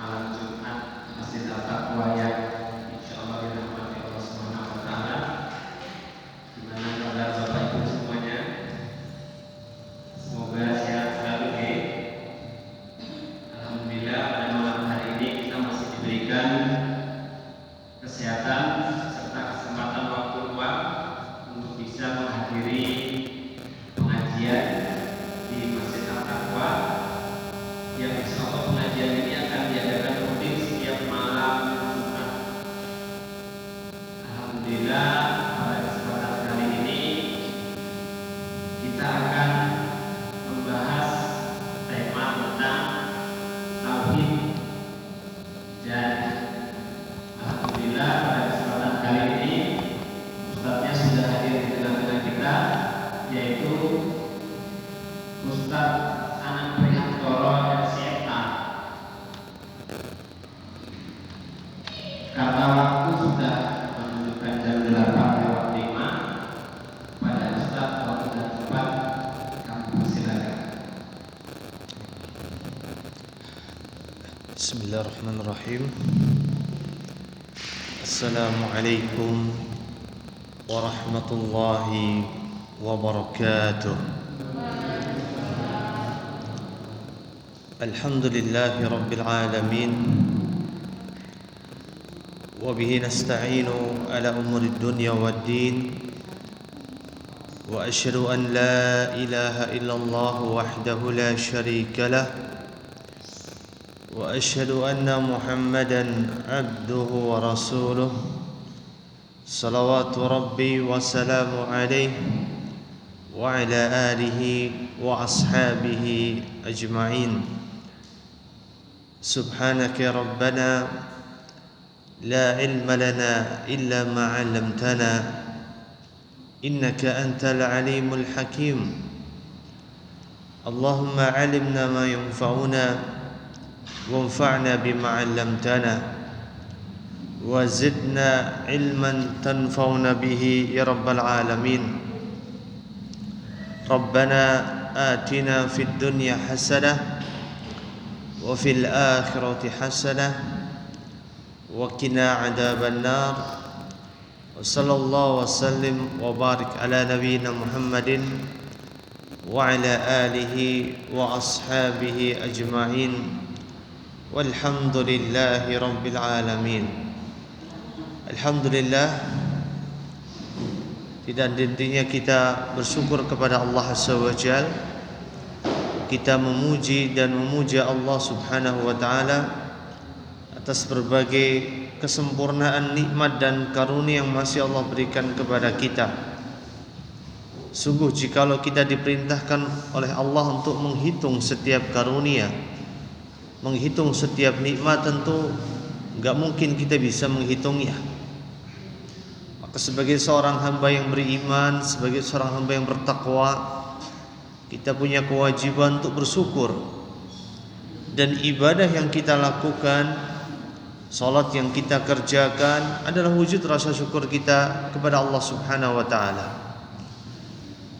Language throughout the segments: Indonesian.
malam Jumat Masjid Al-Taqwa yang insyaallah dirahmati Allah Subhanahu wa taala. Gimana kabar Bapak Ibu semuanya? Semoga sehat selalu ya. Alhamdulillah pada malam hari ini kita masih diberikan kesehatan serta kesempatan waktu luang untuk bisa menghadiri pengajian di Masjid Al-Taqwa yang insyaallah pengajian ini akan diadakan rutin setiap malam Jumat. Alhamdulillah pada kesempatan kali ini kita akan membahas tema tentang tauhid, dan alhamdulillah pada kesempatan kali ini ustadznya sudah hadir di tengah-tengah kita, yaitu Ustadz Anang Priantoro LCMA. Karena waktu sudah menunjukkan jam 8:05, pada Ustadz waktu dan tempat kami persilakan. Bismillahirrahmanirrahim. Assalamualaikum warahmatullahi wabarakatuh. Alhamdulillahi rabbil alamin, wa bihi nasta'inu ala umuri dunya waddin, wa asyhadu an la ilaha illallah wahdahu la syarika lah, wa asyhadu anna Muhammadan abduhu wa rasuluh, salawatu rabbi wa salamu alaihi wa ala alihi wa ashabihi ajma'in. Subhanaka ya Rabbana la ilma lana illa ma 'allamtana innaka antal alimul hakim. Allahumma 'allimna ma yanfa'una wanfa'na bima 'allamtana wa zidna ilman tanfa'una bihi ya rabbal alamin. Rabbana atina fid dunya hasanah wa fil akhirati hasanah wa qina adzaban nar. Wa sallallahu wa sallim wa barik ala nabiyyina Muhammadin wa ala alihi wa ashabihi ajma'in. Walhamdulillahi rabbil alamin. Alhamdulillah, tidak hentinya kita bersyukur kepada Allah SWT. Kita memuji dan memuja Allah Subhanahu wa taala atas berbagai kesempurnaan nikmat dan karunia yang masih Allah berikan kepada kita. Sungguh jikalau kita diperintahkan oleh Allah untuk menghitung setiap karunia, menghitung setiap nikmat, tentu enggak mungkin kita bisa menghitungnya. Maka sebagai seorang hamba yang beriman, sebagai seorang hamba yang bertakwa, kita punya kewajiban untuk bersyukur. Dan ibadah yang kita lakukan, salat yang kita kerjakan adalah wujud rasa syukur kita kepada Allah Subhanahu wa taala.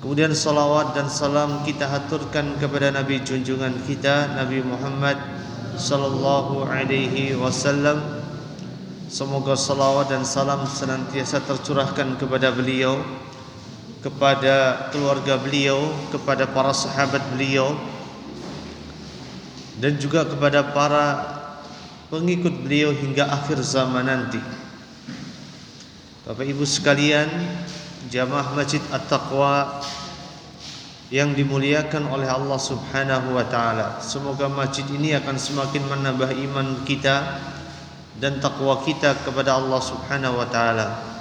Kemudian salawat dan salam kita haturkan kepada Nabi junjungan kita, Nabi Muhammad sallallahu alaihi wasallam. Semoga salawat dan salam senantiasa tercurahkan kepada beliau, kepada keluarga beliau, kepada para sahabat beliau, dan juga kepada para pengikut beliau hingga akhir zaman nanti. Bapak Ibu sekalian, jamaah Masjid At-Taqwa yang dimuliakan oleh Allah Subhanahu wa taala, semoga masjid ini akan semakin menambah iman kita dan takwa kita kepada Allah Subhanahu wa taala.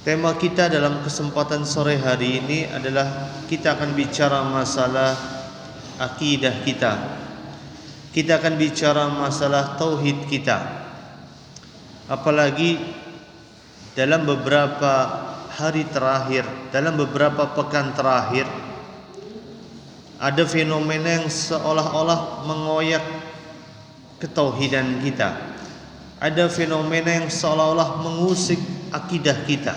Tema kita dalam kesempatan sore hari ini adalah kita akan bicara masalah akidah kita. Kita akan bicara masalah tauhid kita. Apalagi dalam beberapa hari terakhir, dalam beberapa pekan terakhir, ada fenomena yang seolah-olah mengoyak ketauhidan kita. Ada fenomena yang seolah-olah mengusik akidah kita.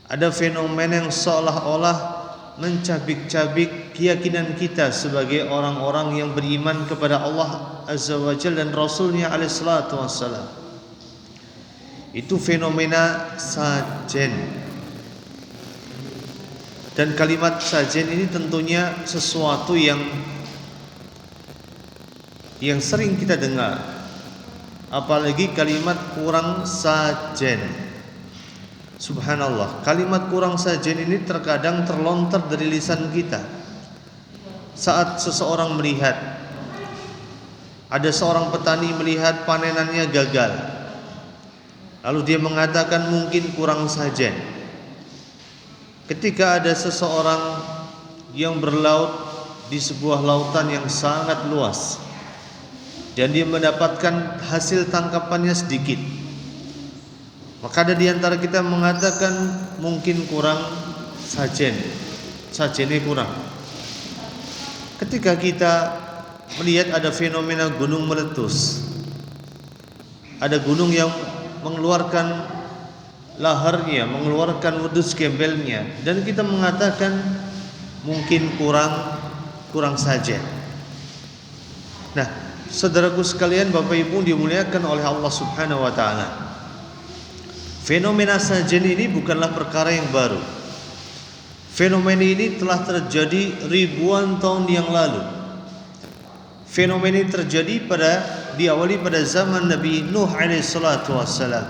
Ada fenomena yang seolah-olah mencabik-cabik keyakinan kita sebagai orang-orang yang beriman kepada Allah Azza wa Jalla dan Rasulnya alaihi salatu wassalam. Itu fenomena sajen. Dan kalimat sajen ini tentunya sesuatu yang sering kita dengar. Apalagi kalimat kurang sajen. Subhanallah, kalimat kurang sajen ini terkadang terlontar dari lisan kita. Saat seseorang melihat, ada seorang petani melihat panenannya gagal, lalu dia mengatakan mungkin kurang sajen. Ketika ada seseorang yang berlaut di sebuah lautan yang sangat luas dan dia mendapatkan hasil tangkapannya sedikit, maka ada di antara kita mengatakan mungkin kurang sajen, sajennya kurang. Ketika kita melihat ada fenomena gunung meletus, ada gunung yang mengeluarkan laharnya, mengeluarkan wedus gembelnya, dan kita mengatakan mungkin kurang sajen. Nah, saudaraku sekalian, Bapak Ibu dimuliakan oleh Allah Subhanahu wa taala. Fenomena sajen ini bukanlah perkara yang baru. Fenomena ini telah terjadi ribuan tahun yang lalu. Fenomena ini terjadi diawali pada zaman Nabi Nuh alaihi salatu wassalam,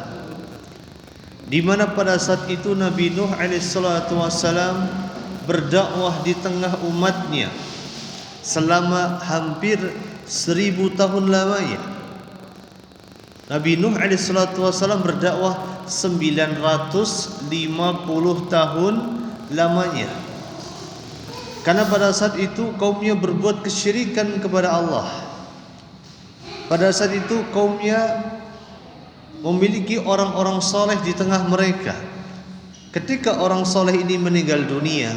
di mana pada saat itu Nabi Nuh alaihi salatu wassalam berdakwah di tengah umatnya selama hampir 1000 tahun lamanya. Nabi Nuh alaihi salatu wassalam berdakwah 950 tahun lamanya. Karena pada saat itu kaumnya berbuat kesyirikan kepada Allah. Pada saat itu kaumnya memiliki orang-orang soleh di tengah mereka. Ketika orang soleh ini meninggal dunia,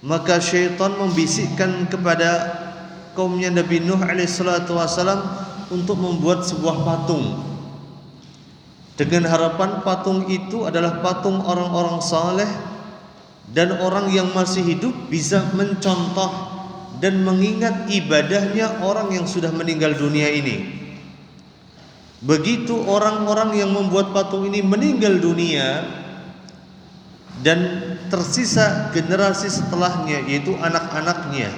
maka syaitan membisikkan kepada kaumnya Nabi Nuh alaihi salatu wassalam untuk membuat sebuah patung, dengan harapan patung itu adalah patung orang-orang saleh dan orang yang masih hidup bisa mencontoh dan mengingat ibadahnya orang yang sudah meninggal dunia ini. Begitu orang-orang yang membuat patung ini meninggal dunia dan tersisa generasi setelahnya, yaitu anak-anaknya,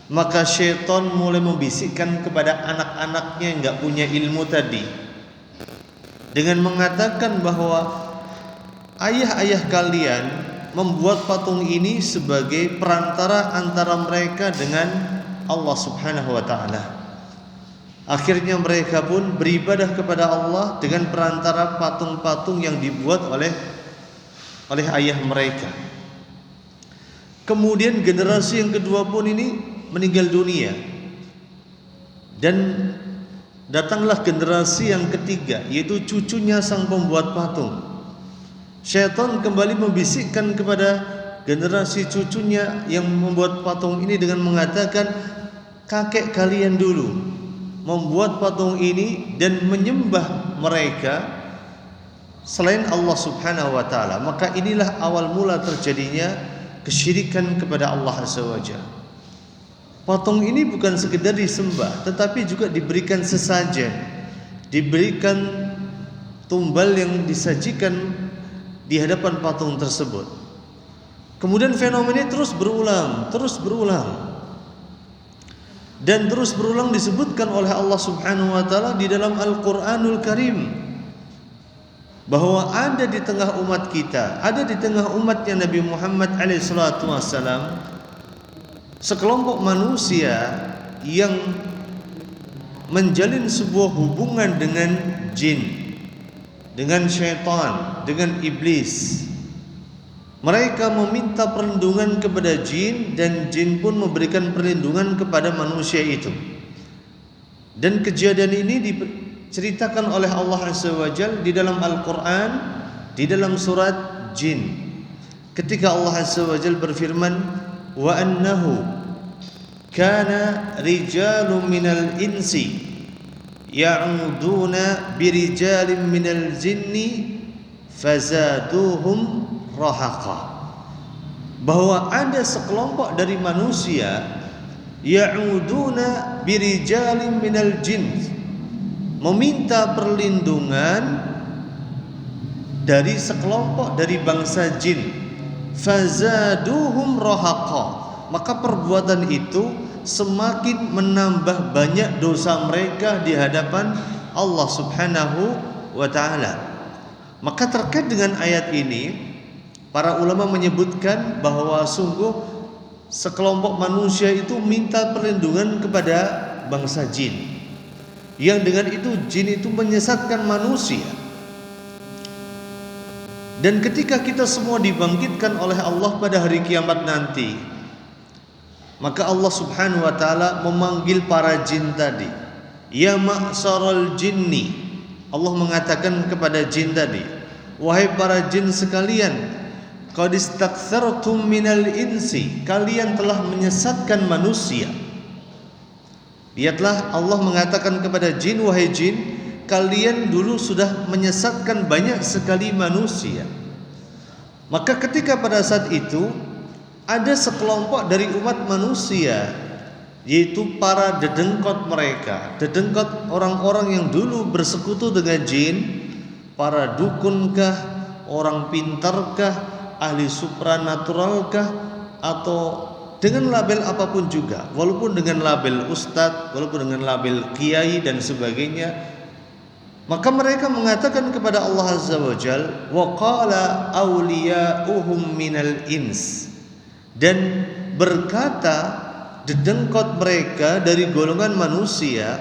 maka syaitan mulai membisikkan kepada anak-anaknya yang gak punya ilmu tadi, dengan mengatakan bahwa ayah-ayah kalian membuat patung ini sebagai perantara antara mereka dengan Allah Subhanahu wa taala. Akhirnya mereka pun beribadah kepada Allah dengan perantara patung-patung yang dibuat oleh ayah mereka. Kemudian generasi yang kedua pun ini meninggal dunia, dan datanglah generasi yang ketiga, yaitu cucunya sang pembuat patung. Syaitan kembali membisikkan kepada generasi cucunya yang membuat patung ini dengan mengatakan, kakek kalian dulu membuat patung ini dan menyembah mereka selain Allah Subhanahu wa taala. Maka inilah awal mula terjadinya kesyirikan kepada Allah Azza wa Jalla. Patung ini bukan sekedar disembah, tetapi juga diberikan sesajen, diberikan tumbal yang disajikan di hadapan patung tersebut. Kemudian fenomena terus berulang dan terus berulang disebutkan oleh Allah Subhanahu wa taala di dalam Al-Qur'anul Karim, bahwa ada di tengah umat kita, ada di tengah umatnya Nabi Muhammad alaihi salatu wassalam, sekelompok manusia yang menjalin sebuah hubungan dengan jin, dengan syaitan, dengan iblis. Mereka meminta perlindungan kepada jin, dan jin pun memberikan perlindungan kepada manusia itu. Dan kejadian ini diceritakan oleh Allah Azza wa Jalla di dalam Al-Quran, di dalam surat Jin, ketika Allah Azza wa Jalla berfirman, wa annahu kana rijalun minal insi ya'uduna birijalin minal jinni fazaduhum rahaqa. bahwa ada sekelompok dari manusia ya'uduna birijalin minal jin, meminta perlindungan dari sekelompok dari bangsa jin, fazaduhum rahaqa, maka perbuatan itu semakin menambah banyak dosa mereka di hadapan Allah Subhanahu wa taala. Maka terkait dengan ayat ini, para ulama menyebutkan bahwa sungguh sekelompok manusia itu minta perlindungan kepada bangsa jin, yang dengan itu jin itu menyesatkan manusia. Dan ketika kita semua dibangkitkan oleh Allah pada hari kiamat nanti, maka Allah Subhanahu wa taala memanggil para jin tadi, ya ma'syaral jinni. Allah mengatakan kepada jin tadi, wahai para jin sekalian, qad istaktsartum minal insi, kalian telah menyesatkan manusia. Lihatlah, Allah mengatakan kepada jin, wahai jin, kalian dulu sudah menyesatkan banyak sekali manusia. Maka ketika pada saat itu ada sekelompok dari umat manusia, yaitu para dedengkot mereka, dedengkot orang-orang yang dulu bersekutu dengan jin, para dukunkah, orang pintarkah, ahli supranaturalkah, atau dengan label apapun juga, walaupun dengan label ustadz, walaupun dengan label kiai dan sebagainya, maka mereka mengatakan kepada Allah Azza wa Jal, wa qala awliya'uhum minal ins, dan berkata dedengkot mereka dari golongan manusia,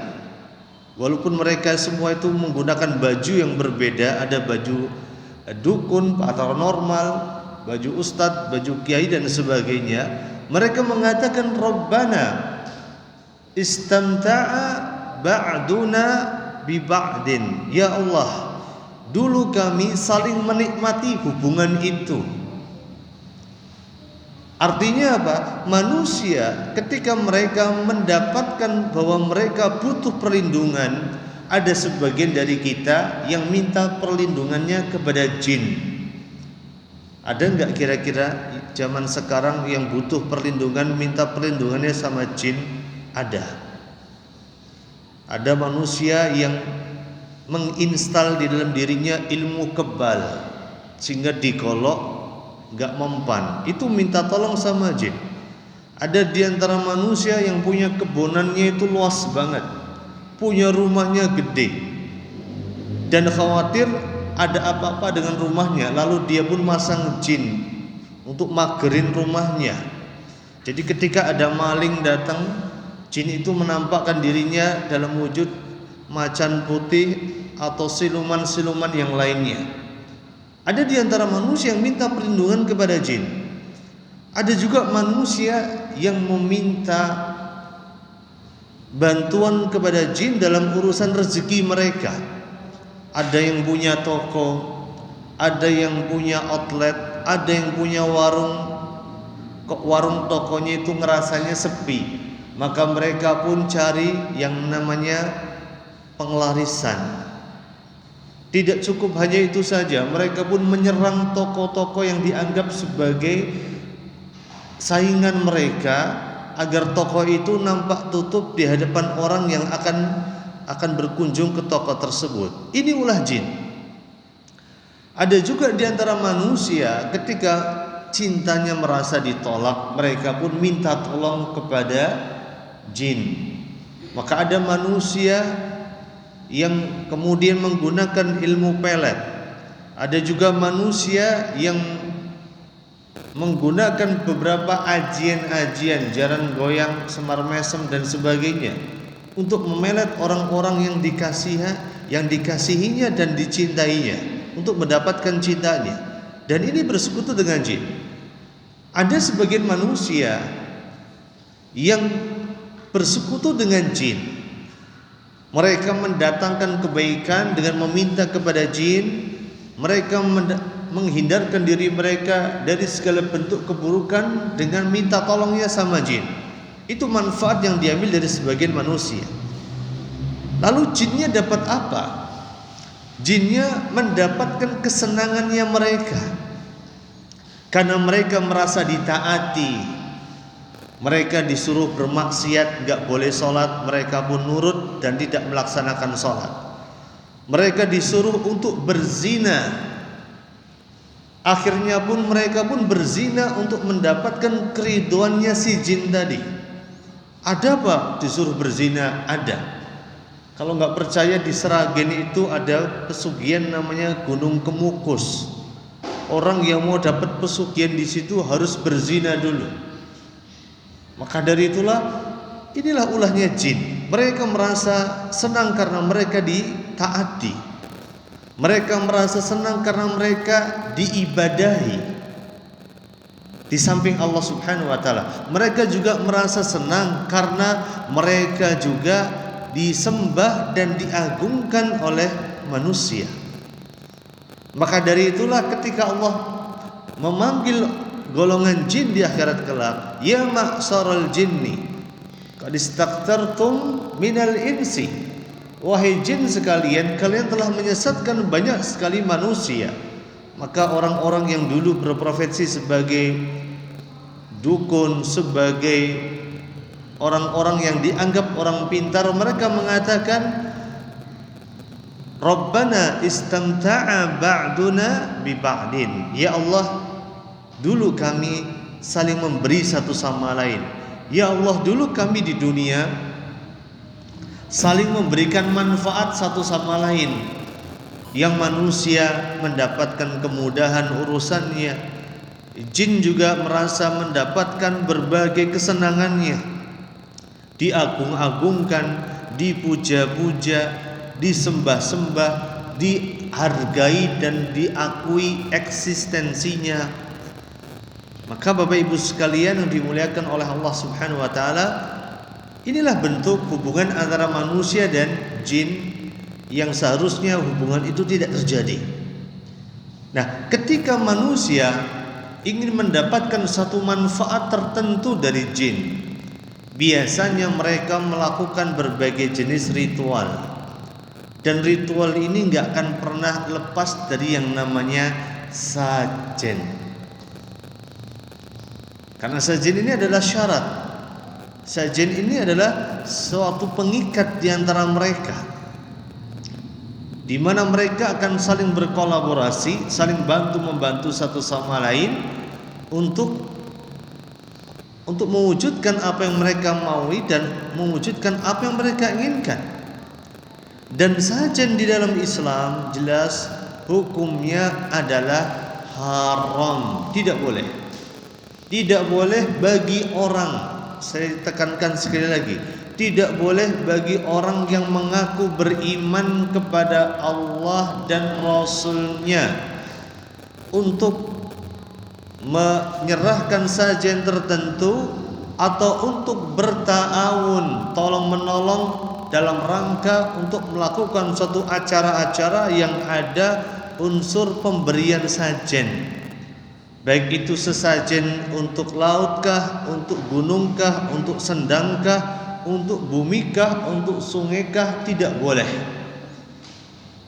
walaupun mereka semua itu menggunakan baju yang berbeda, ada baju dukun, paranormal, baju ustadz, baju kiai dan sebagainya, mereka mengatakan Rabbana istamta'a ba'duna bi ba'din, ya Allah, dulu kami saling menikmati hubungan itu. Artinya apa? Manusia ketika mereka mendapatkan bahwa mereka butuh perlindungan, ada sebagian dari kita yang minta perlindungannya kepada jin. Ada enggak kira-kira zaman sekarang yang butuh perlindungan minta perlindungannya sama jin? Ada. Ada manusia yang menginstal di dalam dirinya ilmu kebal sehingga dikolok gak mempan, itu minta tolong sama jin. Ada di antara manusia yang punya kebunannya itu luas banget, punya rumahnya gede, dan khawatir ada apa-apa dengan rumahnya, lalu dia pun masang jin untuk magerin rumahnya. Jadi ketika ada maling datang, jin itu menampakkan dirinya dalam wujud macan putih atau siluman-siluman yang lainnya. Ada di antara manusia yang minta perlindungan kepada jin. Ada juga manusia yang meminta bantuan kepada jin dalam urusan rezeki mereka. Ada yang punya toko, ada yang punya outlet, ada yang punya warung. Kok warung tokonya itu ngerasanya sepi, maka mereka pun cari yang namanya penglarisan. Tidak cukup hanya itu saja, mereka pun menyerang toko-toko yang dianggap sebagai saingan mereka agar toko itu nampak tutup di hadapan orang yang akan berkunjung ke toko tersebut. Ini ulah jin. Ada juga di antara manusia ketika cintanya merasa ditolak, mereka pun minta tolong kepada jin. Maka ada manusia yang kemudian menggunakan ilmu pelet. Ada juga manusia yang menggunakan beberapa ajian-ajian, jaran goyang, semar mesem dan sebagainya untuk memelet orang-orang yang dikasihinya dan dicintainya, untuk mendapatkan cintanya. Dan ini bersekutu dengan jin. Ada sebagian manusia yang bersekutu dengan jin. Mereka mendatangkan kebaikan dengan meminta kepada jin. Mereka menghindarkan diri mereka dari segala bentuk keburukan dengan minta tolongnya sama jin. Itu manfaat yang diambil dari sebagian manusia. Lalu jinnya dapat apa? Jinnya mendapatkan kesenangannya mereka. karena mereka merasa ditaati. Mereka disuruh bermaksiat, enggak boleh sholat, mereka pun nurut dan tidak melaksanakan sholat. Mereka disuruh untuk berzina, akhirnya pun mereka pun berzina untuk mendapatkan keriduannya si jin tadi. Ada apa disuruh berzina? Ada. Kalau nggak percaya, di Seragen itu ada pesugihan namanya Gunung Kemukus. Orang yang mau dapat pesugihan di situ harus berzina dulu. Maka dari itulah, inilah ulahnya jin. Mereka merasa senang karena mereka ditaati. Mereka merasa senang karena mereka diibadahi di samping Allah Subhanahu wa taala. Mereka juga merasa senang karena mereka juga disembah dan diagungkan oleh manusia. Maka dari itulah ketika Allah memanggil golongan jin di akhirat kelak, ya ma'syaral jinni qad istaktartum minal insi, wahai jin sekalian, kalian telah menyesatkan banyak sekali manusia. Maka orang-orang yang dulu berprofesi sebagai dukun, sebagai orang-orang yang dianggap orang pintar, mereka mengatakan, Rabbana istamta'a ba'duna bi ba'din. Ya Allah, dulu kami saling memberi satu sama lain. Ya Allah, dulu kami di dunia saling memberikan manfaat satu sama lain. Yang manusia mendapatkan kemudahan urusannya, jin juga merasa mendapatkan berbagai kesenangannya, diagung-agungkan, dipuja-puja, disembah-sembah, dihargai dan diakui eksistensinya. Maka Bapak Ibu sekalian yang dimuliakan oleh Allah Subhanahu wa taala, inilah bentuk hubungan antara manusia dan jin yang seharusnya hubungan itu tidak terjadi. Nah, ketika manusia ingin mendapatkan satu manfaat tertentu dari jin, biasanya mereka melakukan berbagai jenis ritual. Dan ritual ini enggak akan pernah lepas dari yang namanya sajen. Karena sajen ini adalah syarat. Sajen ini adalah suatu pengikat di antara mereka, di mana mereka akan saling berkolaborasi, saling bantu-membantu satu sama lain untuk mewujudkan apa yang mereka maui dan mewujudkan apa yang mereka inginkan. Dan sajen di dalam Islam jelas hukumnya adalah haram, tidak boleh. Tidak boleh bagi orang, saya tekankan sekali lagi, tidak boleh bagi orang yang mengaku beriman kepada Allah dan Rasul-Nya untuk menyerahkan sajen tertentu atau untuk berta'awun, tolong menolong dalam rangka untuk melakukan suatu acara-acara yang ada unsur pemberian sajen. Baik itu sesajen untuk lautkah, untuk gunungkah, untuk sendangkah, untuk bumikah, untuk sungaikah, tidak boleh.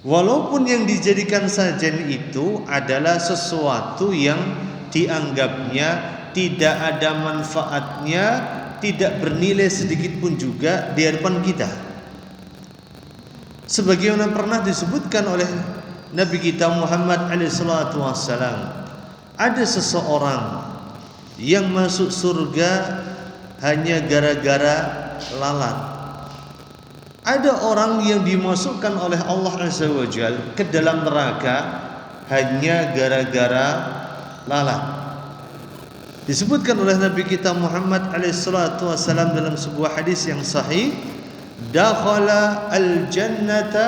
Walaupun yang dijadikan sajen itu adalah sesuatu yang dianggapnya tidak ada manfaatnya, tidak bernilai sedikit pun juga di hadapan kita. Sebagaimana pernah disebutkan oleh Nabi kita Muhammad SAW, ada seseorang yang masuk surga hanya gara-gara lalat. Ada orang yang dimasukkan oleh Allah Azza wa Jalla ke dalam neraka hanya gara-gara lalat. Disebutkan oleh Nabi kita Muhammad SAW dalam sebuah hadis yang sahih, dakhala al-jannata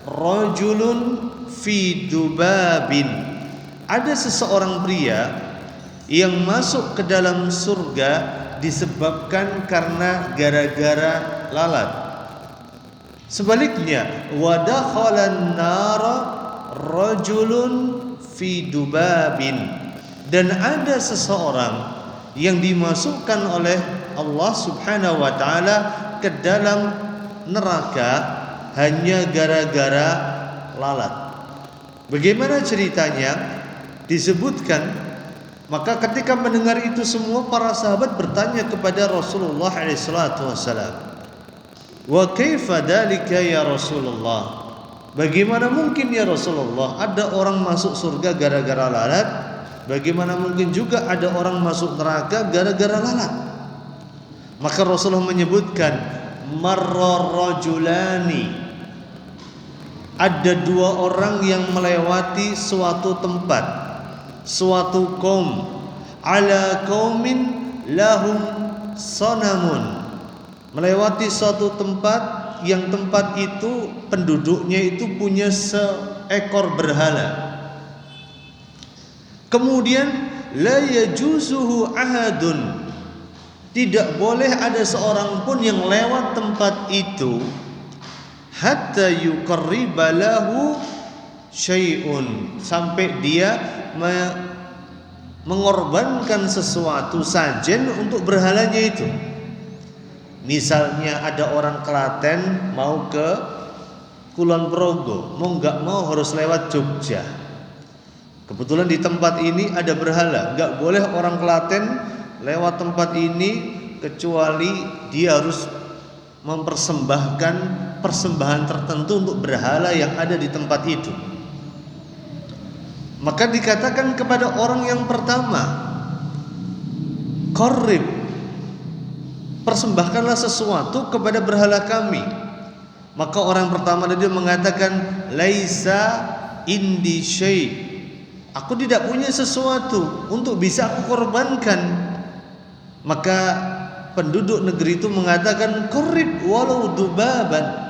rajulun fi dubabin. Ada seseorang pria yang masuk ke dalam surga disebabkan karena gara-gara lalat. Sebaliknya, wa dakhalan nara rajulun fi dubabin. Dan ada seseorang yang dimasukkan oleh Allah Subhanahu wa taala ke dalam neraka hanya gara-gara lalat. Bagaimana ceritanya? Disebutkan Maka ketika mendengar itu semua, para sahabat bertanya kepada Rasulullah SAW, wa kaifa dzalika ya Rasulullah? Bagaimana mungkin ya Rasulullah ada orang masuk surga gara-gara lalat? Bagaimana mungkin juga ada orang masuk neraka gara-gara lalat? Maka Rasulullah menyebutkan, marra rajulani, ada dua orang yang melewati suatu tempat, suatu kaum, ala qaumin lahum sanamun, melewati suatu tempat yang tempat itu penduduknya itu punya seekor berhala. Kemudian la yajuzuhu ahadun, tidak boleh ada seorang pun yang lewat tempat itu hatta yuqarriba lahu syai'un, sampai dia mengorbankan sesuatu sajen untuk berhalanya itu. Misalnya ada orang Klaten mau ke Kulon Progo, mau nggak mau harus lewat Jogja. Kebetulan di tempat ini ada berhala, nggak boleh orang Klaten lewat tempat ini kecuali dia harus mempersembahkan persembahan tertentu untuk berhala yang ada di tempat itu. Maka dikatakan kepada orang yang pertama, qarrib, persembahkanlah sesuatu kepada berhala kami. Maka orang pertama tadi mengatakan, laisa indi syai', aku tidak punya sesuatu untuk bisa aku korbankan. Maka penduduk negeri itu mengatakan, qarrib walau dubaban,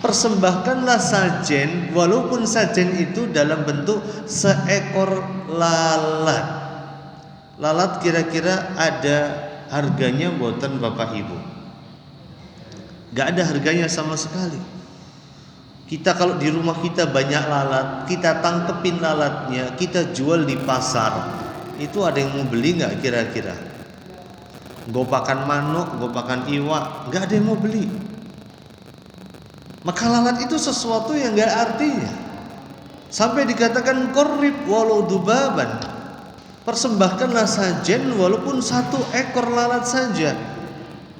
persembahkanlah sajen, walaupun sajen itu dalam bentuk seekor lalat. Lalat kira-kira ada harganya buatan Bapak Ibu? Gak ada harganya sama sekali. Kita kalau di rumah kita banyak lalat, kita tangkepin lalatnya, kita jual di pasar, itu ada yang mau beli gak kira-kira? Gopakan manuk, gopakan iwak, gak ada yang mau beli. Maka lalat itu sesuatu yang gak artinya. Sampai dikatakan qarrib walau dubaban, persembahkanlah sajen walaupun satu ekor lalat saja.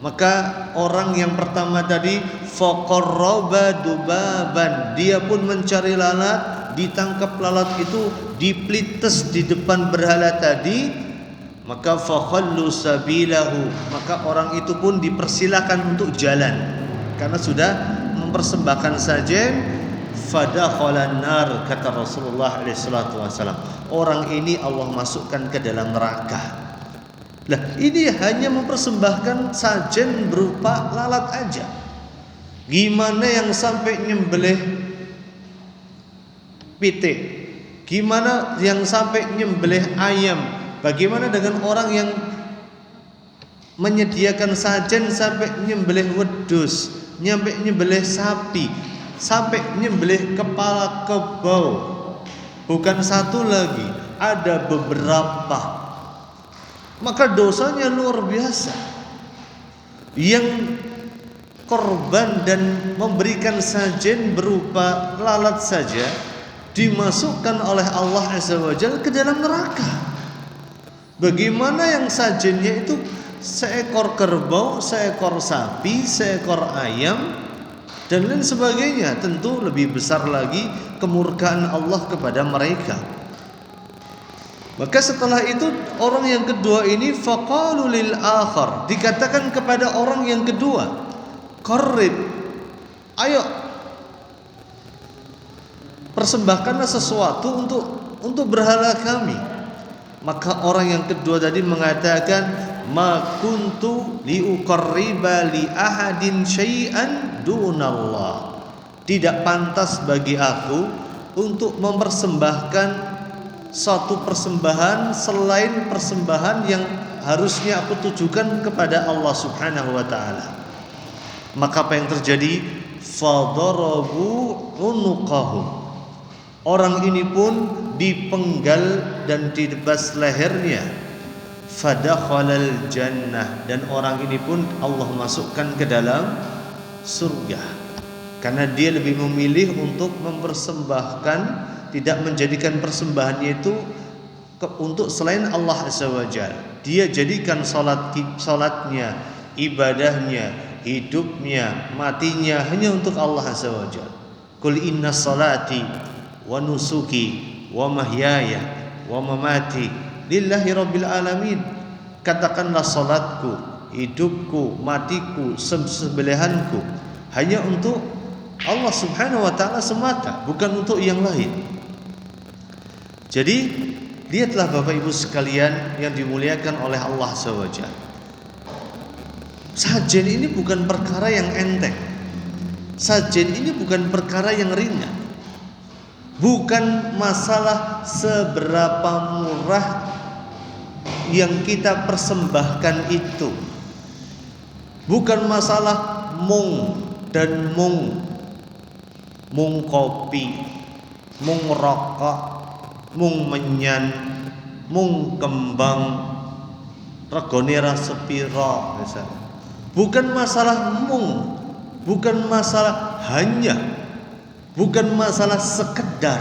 Maka orang yang pertama tadi faqarraba dubaban, dia pun mencari lalat, ditangkap lalat itu, diplites di depan berhala tadi. Maka fakhallu sabilahu, maka orang itu pun dipersilakan untuk jalan karena sudah mempersembahkan sajen. Fadakhalan nar, kata Rasulullah SAW, orang ini Allah masukkan ke dalam neraka. Lah, ini hanya mempersembahkan sajen berupa lalat aja. Gimana yang sampai nyembelih pitik? Gimana yang sampai nyembelih ayam? Bagaimana dengan orang yang menyediakan sajen sampai nyembelih wedhus, nyampe nyembelih sapi, sampai nyembelih kepala kebau? Bukan satu lagi, ada beberapa. Maka dosanya luar biasa. Yang korban dan memberikan sajen berupa lalat saja dimasukkan oleh Allah Azza wa Jalla ke dalam neraka. Bagaimana yang sajennya itu seekor kerbau, seekor sapi, seekor ayam, dan lain sebagainya? Tentu lebih besar lagi kemurkaan Allah kepada mereka. Maka setelah itu orang yang kedua ini faqalu lil akhar, dikatakan kepada orang yang kedua, qarrib, ayo persembahkanlah sesuatu untuk berhala kami. Maka orang yang kedua tadi mengatakan, ma kuntu liuqarriba li ahadin syai'an dunallah, tidak pantas bagi aku untuk mempersembahkan suatu persembahan selain persembahan yang harusnya aku tujukan kepada Allah Subhanahu wa taala. Maka apa yang terjadi? Fadarabu unuqahu, orang ini pun dipenggal dan ditebas lehernya. Fadakhalal jannah, dan orang ini pun Allah masukkan ke dalam surga karena dia lebih memilih untuk mempersembahkan, tidak menjadikan persembahannya itu untuk selain Allah Azza wa Jalla. Dia jadikan salatnya, ibadahnya, hidupnya, matinya hanya untuk Allah Azza wa Jalla. Qul inna salati wa nusuki wa mahyaya wa mamati lillahi rabbil alamin. Katakanlah salatku, hidupku, matiku, sembelihanku hanya untuk Allah Subhanahu wa taala semata, bukan untuk yang lain. Jadi lihatlah Bapak Ibu sekalian yang dimuliakan oleh Allah SWT. Sajen ini bukan perkara yang enteng. Sajen ini bukan perkara yang ringan. Bukan masalah seberapa murah yang kita persembahkan itu. Bukan masalah mung dan mung kopi, mung rokok, mung menyan, mung kembang, regone ra sepira misalnya. Bukan masalah mung, bukan masalah hanya, bukan masalah sekedar.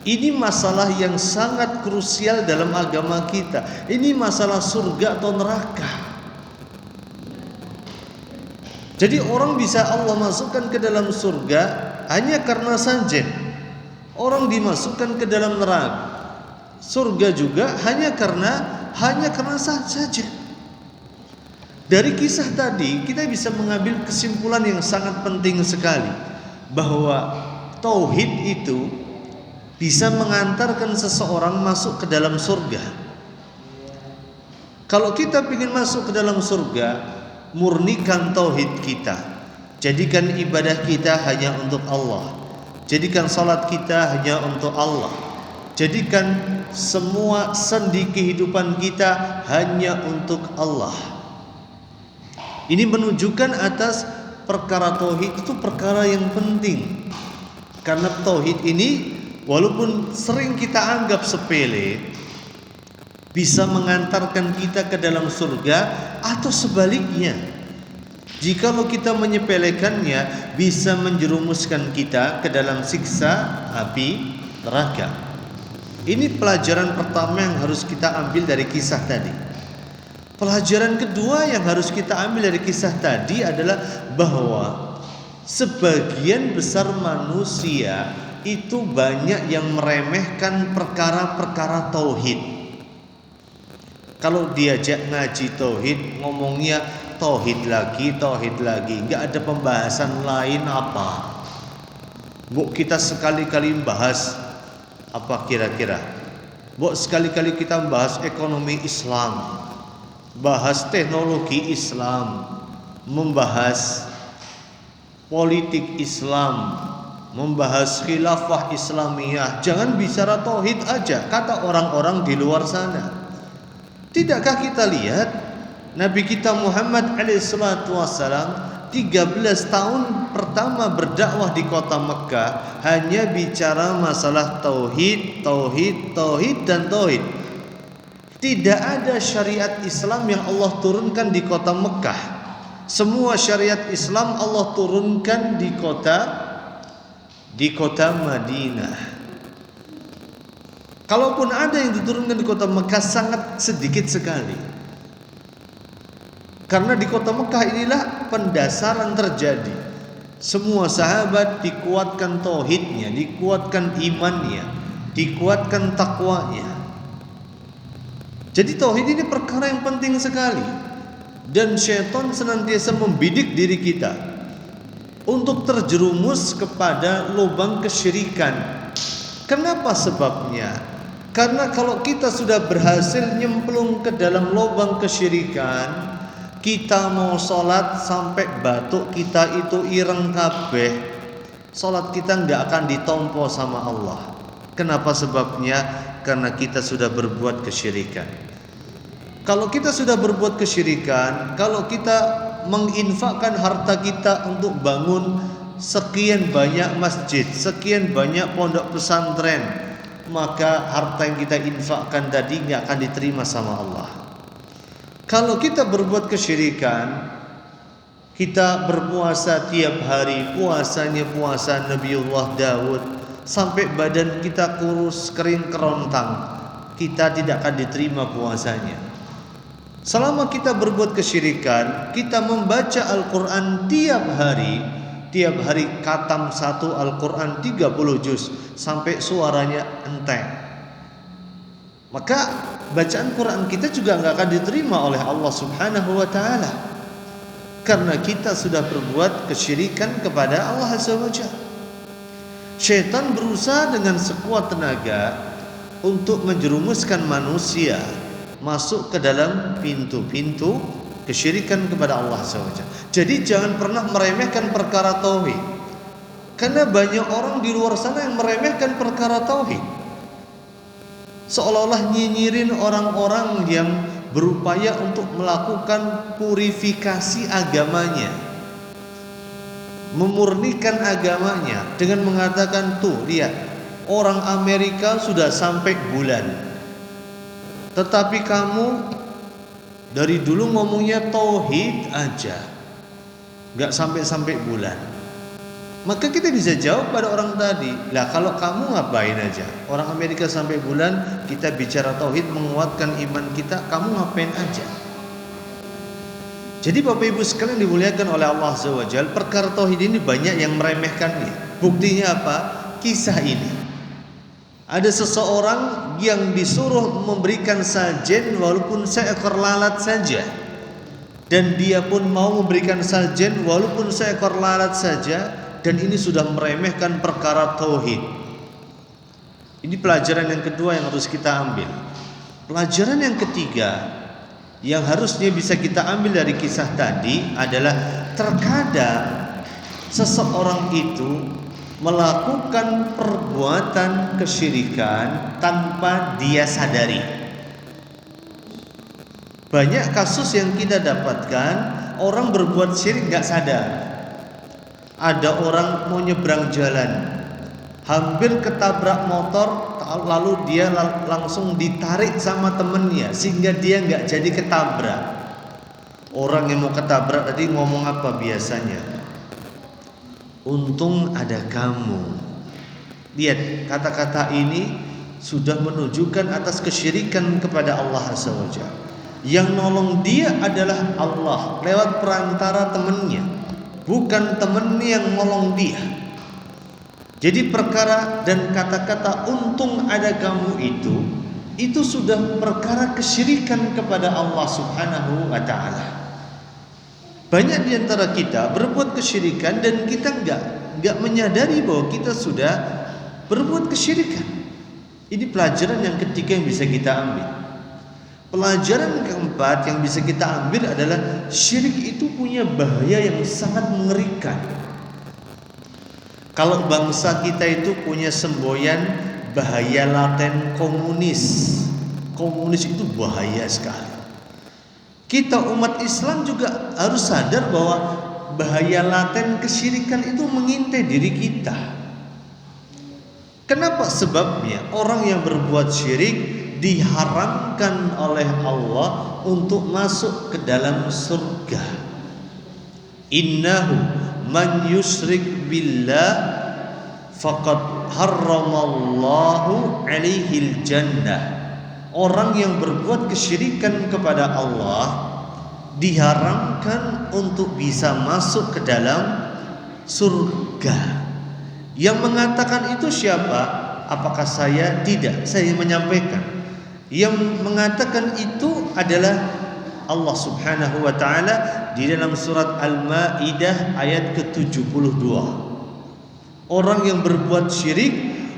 Ini masalah yang sangat krusial dalam agama kita. Ini masalah surga atau neraka. Jadi orang bisa Allah masukkan ke dalam surga hanya karena sajen. Orang dimasukkan ke dalam neraka, surga juga hanya karena saja. Dari kisah tadi kita bisa mengambil kesimpulan yang sangat penting sekali, bahwa tauhid itu bisa mengantarkan seseorang masuk ke dalam surga. Kalau kita ingin masuk ke dalam surga, murnikan tauhid kita. Jadikan ibadah kita hanya untuk Allah. Jadikan salat kita hanya untuk Allah. Jadikan semua sendi kehidupan kita hanya untuk Allah. Ini menunjukkan atas perkara tauhid itu perkara yang penting. Karena tauhid ini walaupun sering kita anggap sepele, bisa mengantarkan kita ke dalam surga, atau sebaliknya, jikalau kita menyepelekannya, bisa menjerumuskan kita ke dalam siksa api neraka. Ini pelajaran pertama yang harus kita ambil dari kisah tadi. Pelajaran kedua yang harus kita ambil dari kisah tadi adalah bahwa sebagian besar manusia itu banyak yang meremehkan perkara-perkara tauhid. Kalau diajak ngaji tauhid, ngomongnya tauhid lagi, nggak ada pembahasan lain apa. Bu, kita sekali-kali bahas apa kira-kira? Bu, sekali-kali kita bahas ekonomi Islam, bahas teknologi Islam, membahas politik Islam, membahas khilafah Islamiyah. Jangan bicara tauhid aja, kata orang-orang di luar sana. Tidakkah kita lihat Nabi kita Muhammad alaihissalam 13 tahun pertama berdakwah di kota Mekah hanya bicara masalah tauhid, dan tauhid. Tidak ada syariat Islam yang Allah turunkan di kota Mekah. Semua syariat Islam Allah turunkan di kota Madinah. Kalaupun ada yang diturunkan di kota Mekah sangat sedikit sekali. Karena di kota Mekah inilah pendasaran terjadi. Semua sahabat dikuatkan tauhidnya, dikuatkan imannya, dikuatkan takwanya. Jadi tauhid ini perkara yang penting sekali. Dan syaitan senantiasa membidik diri kita untuk terjerumus kepada lubang kesyirikan. Kenapa sebabnya? Karena kalau kita sudah berhasil nyemplung ke dalam lubang kesyirikan, kita mau sholat sampai batuk kita itu ireng kabeh, sholat kita nggak akan ditompo sama Allah. Kenapa sebabnya? Karena kita sudah berbuat kesyirikan. Kalau kita sudah berbuat kesyirikan, kalau kita menginfakkan harta kita untuk bangun sekian banyak masjid, sekian banyak pondok pesantren, maka harta yang kita infakkan tadi nggak akan diterima sama Allah. Kalau kita berbuat kesyirikan, kita berpuasa tiap hari, puasanya puasa Nabiullah Daud, sampai badan kita kurus kering kerontang, kita tidak akan diterima puasanya. Selama kita berbuat kesyirikan, kita membaca Al-Quran tiap hari khatam satu Al-Quran 30 juz sampai suaranya entek, maka bacaan Quran kita juga nggak akan diterima oleh Allah Subhanahu wa Ta'ala, karena kita sudah berbuat kesyirikan kepada Allah Azza wa Jalla. Syaitan berusaha dengan sekuat tenaga untuk menjerumuskan manusia masuk ke dalam pintu-pintu kesyirikan kepada Allah SWT. Jadi jangan pernah meremehkan perkara tauhid, karena banyak orang di luar sana yang meremehkan perkara tauhid, seolah-olah nyinyirin orang-orang yang berupaya untuk melakukan purifikasi agamanya, memurnikan agamanya dengan mengatakan, tuh lihat, orang Amerika sudah sampai bulan, tetapi kamu dari dulu ngomongnya tauhid aja, gak sampai-sampai bulan. Maka kita bisa jawab pada orang tadi, lah kalau kamu ngapain aja? Orang Amerika sampai bulan, kita bicara tauhid menguatkan iman kita, kamu ngapain aja? Jadi Bapak Ibu sekalian dimuliakan oleh Allah Azza wa Jalla, perkara tauhid ini banyak yang meremehkannya. Buktinya apa? Kisah ini. Ada seseorang yang disuruh memberikan sajen walaupun seekor lalat saja, dan dia pun mau memberikan sajen walaupun seekor lalat saja, dan ini sudah meremehkan perkara tauhid. Ini pelajaran yang kedua yang harus kita ambil. Pelajaran yang ketiga yang harusnya bisa kita ambil dari kisah tadi adalah, terkadang seseorang itu melakukan perbuatan kesyirikan tanpa dia sadari. Banyak kasus yang kita dapatkan, orang berbuat syirik gak sadar. Ada orang mau nyebrang jalan, hampir ketabrak motor, lalu dia langsung ditarik sama temennya sehingga dia gak jadi ketabrak. Orang yang mau ketabrak tadi ngomong apa biasanya? Untung ada kamu. Lihat, kata-kata ini sudah menunjukkan atas kesyirikan kepada Allah Azza wa Jalla. Yang nolong dia adalah Allah lewat perantara temannya, bukan temannya yang nolong dia. Jadi perkara dan kata-kata untung ada kamu itu sudah perkara kesyirikan kepada Allah Subhanahu wa Ta'ala. Banyak di antara kita berbuat kesyirikan dan kita enggak menyadari bahwa kita sudah berbuat kesyirikan. Ini pelajaran yang ketiga yang bisa kita ambil. Pelajaran keempat yang bisa kita ambil adalah syirik itu punya bahaya yang sangat mengerikan. Kalau bangsa kita itu punya semboyan bahaya laten komunis. Komunis itu bahaya sekali. Kita umat Islam juga harus sadar bahwa bahaya laten kesyirikan itu mengintai diri kita. Kenapa? Sebabnya orang yang berbuat syirik diharamkan oleh Allah untuk masuk ke dalam surga. Innahu man yusyrik billah faqad harramallahu alaihil jannah. Orang yang berbuat kesyirikan kepada Allah diharamkan untuk bisa masuk ke dalam surga. Yang mengatakan itu siapa? Apakah saya? Tidak, saya menyampaikan. Yang mengatakan itu adalah Allah Subhanahu wa Ta'ala di dalam surat Al-Maidah ayat ke-72. Orang yang berbuat syirik,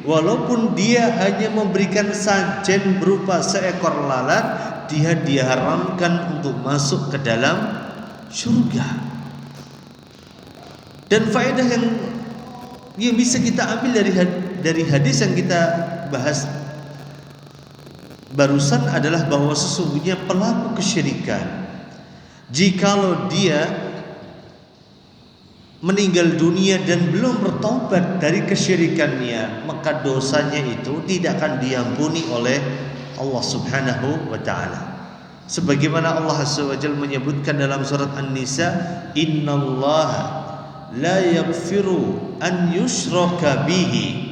walaupun dia hanya memberikan sajen berupa seekor lalat, dia diharamkan untuk masuk ke dalam surga. Dan faedah yang bisa kita ambil dari hadis yang kita bahas barusan adalah bahwa sesungguhnya pelaku kesyirikan, jikalau dia meninggal dunia dan belum bertobat dari kesyirikannya, maka dosanya itu tidak akan diampuni oleh Allah Subhanahu wa Ta'ala. Sebagaimana Allah Azza wa Jalla menyebutkan dalam surat An-Nisa, innallaha la yaghfiru an yushraka bihi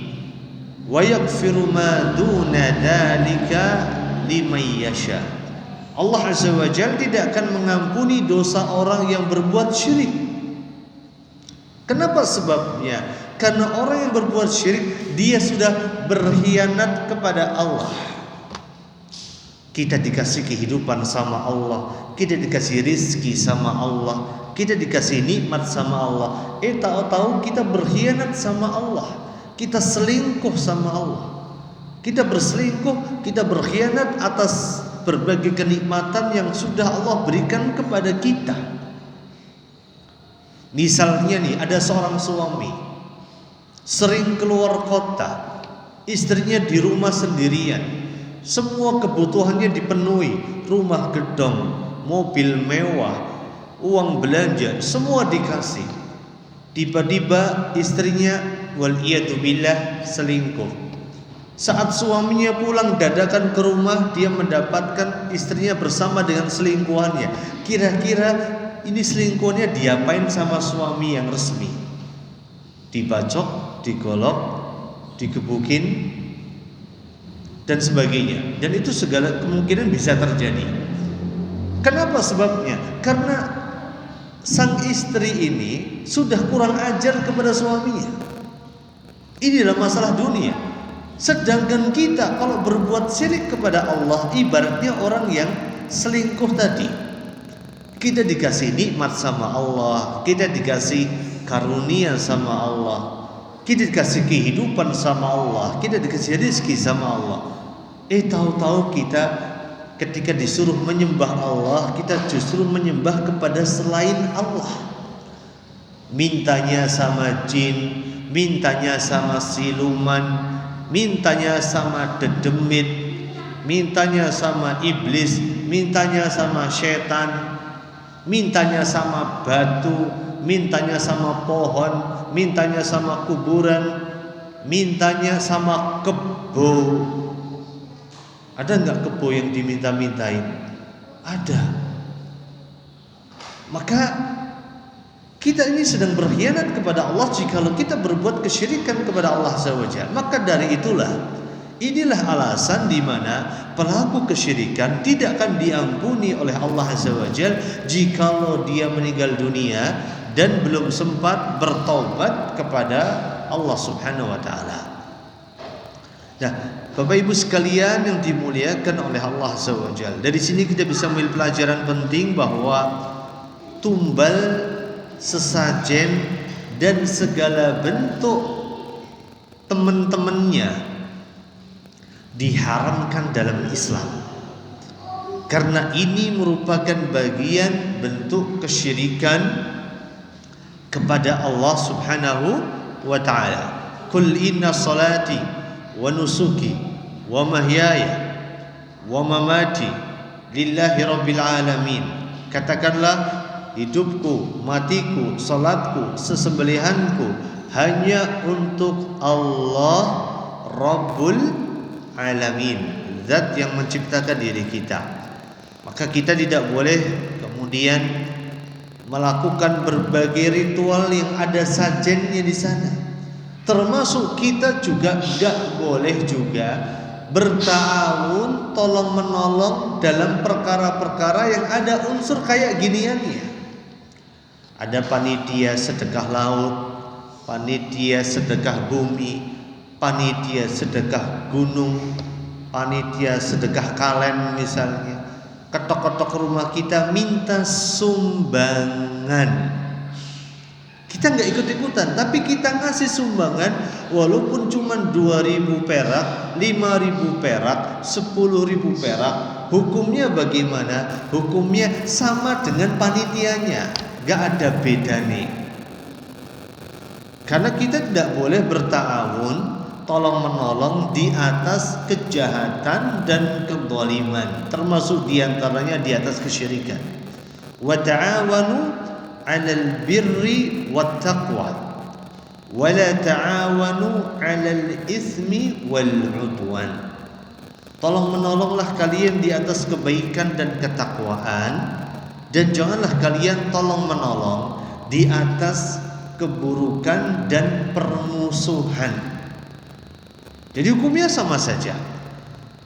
wa yaghfiru ma duna dzalika liman yasha. Allah Azza wa Jalla tidak akan mengampuni dosa orang yang berbuat syirik. Kenapa sebabnya? Karena orang yang berbuat syirik dia sudah berkhianat kepada Allah. Kita dikasih kehidupan sama Allah, kita dikasih rizki sama Allah, kita dikasih nikmat sama Allah. Tahu-tahu kita berkhianat sama Allah, kita selingkuh sama Allah. Kita berselingkuh, kita berkhianat atas berbagai kenikmatan yang sudah Allah berikan kepada kita. Misalnya nih, ada seorang suami sering keluar kota, istrinya di rumah sendirian. Semua kebutuhannya dipenuhi, rumah gedung, mobil mewah, uang belanja, semua dikasih. Tiba-tiba istrinya waliyadzubillah selingkuh. Saat suaminya pulang dadakan ke rumah, dia mendapatkan istrinya bersama dengan selingkuhannya. Kira-kira ini selingkuhannya diapain sama suami yang resmi? Dibacok, digolok, digebukin, dan sebagainya. Dan itu segala kemungkinan bisa terjadi. Kenapa sebabnya? Karena sang istri ini sudah kurang ajar kepada suaminya. Inilah masalah dunia. Sedangkan kita kalau berbuat syirik kepada Allah, ibaratnya orang yang selingkuh tadi. Kita dikasih nikmat sama Allah, kita dikasih karunia sama Allah, kita dikasih kehidupan sama Allah, kita dikasih rezeki sama Allah. Tahu-tahu kita ketika disuruh menyembah Allah, kita justru menyembah kepada selain Allah. Mintanya sama jin, mintanya sama siluman, mintanya sama dedemit, mintanya sama iblis, mintanya sama setan, mintanya sama batu, mintanya sama pohon, mintanya sama kuburan, mintanya sama kebo. Ada enggak kebo yang diminta-mintain? Ada. Maka kita ini sedang berkhianat kepada Allah jikalau kita berbuat kesyirikan kepada Allah SWT. Maka dari inilah alasan di mana pelaku kesyirikan tidak akan diampuni oleh Allah SWT jikalau dia meninggal dunia dan belum sempat bertaubat kepada Allah Subhanahu wa taala. Nah, Bapak Ibu sekalian yang dimuliakan oleh Allah SWT, dari sini kita bisa ambil pelajaran penting bahwa tumbal, sesajen, dan segala bentuk teman-temannya diharamkan dalam Islam. Karena ini merupakan bagian bentuk kesyirikan kepada Allah Subhanahu wa ta'ala. Qul inna salati wa nusuki wa mahyaya wa mamati lillahi rabbil alamin. Katakanlah, hidupku, matiku, salatku, sesembelihanku hanya untuk Allah Rabbul Alamin, zat yang menciptakan diri kita. Maka kita tidak boleh kemudian melakukan berbagai ritual yang ada sajennya di sana. Termasuk kita juga enggak boleh juga bertawun tolong menolong dalam perkara-perkara yang ada unsur kayak giniannya. Ada panitia sedekah laut, panitia sedekah bumi, panitia sedekah gunung, panitia sedekah kalen misalnya. Ketok-ketok rumah kita minta sumbangan. Kita nggak ikut-ikutan, tapi kita ngasih sumbangan walaupun cuma 2.000 perak, 5.000 perak, 10.000 perak. Hukumnya bagaimana? Hukumnya sama dengan panitianya, nggak ada beda nih. Karena kita tidak boleh bertawun tolong menolong di atas kejahatan dan kezaliman, termasuk diantaranya di atas kesyirikan. Wa ta'awanu 'alal birri wat taqwa wa la ta'awanu 'alal itsmi wal 'udwan. Tolong menolonglah kalian di atas kebaikan dan ketakwaan, dan janganlah kalian tolong menolong di atas keburukan dan permusuhan. Jadi hukumnya sama saja.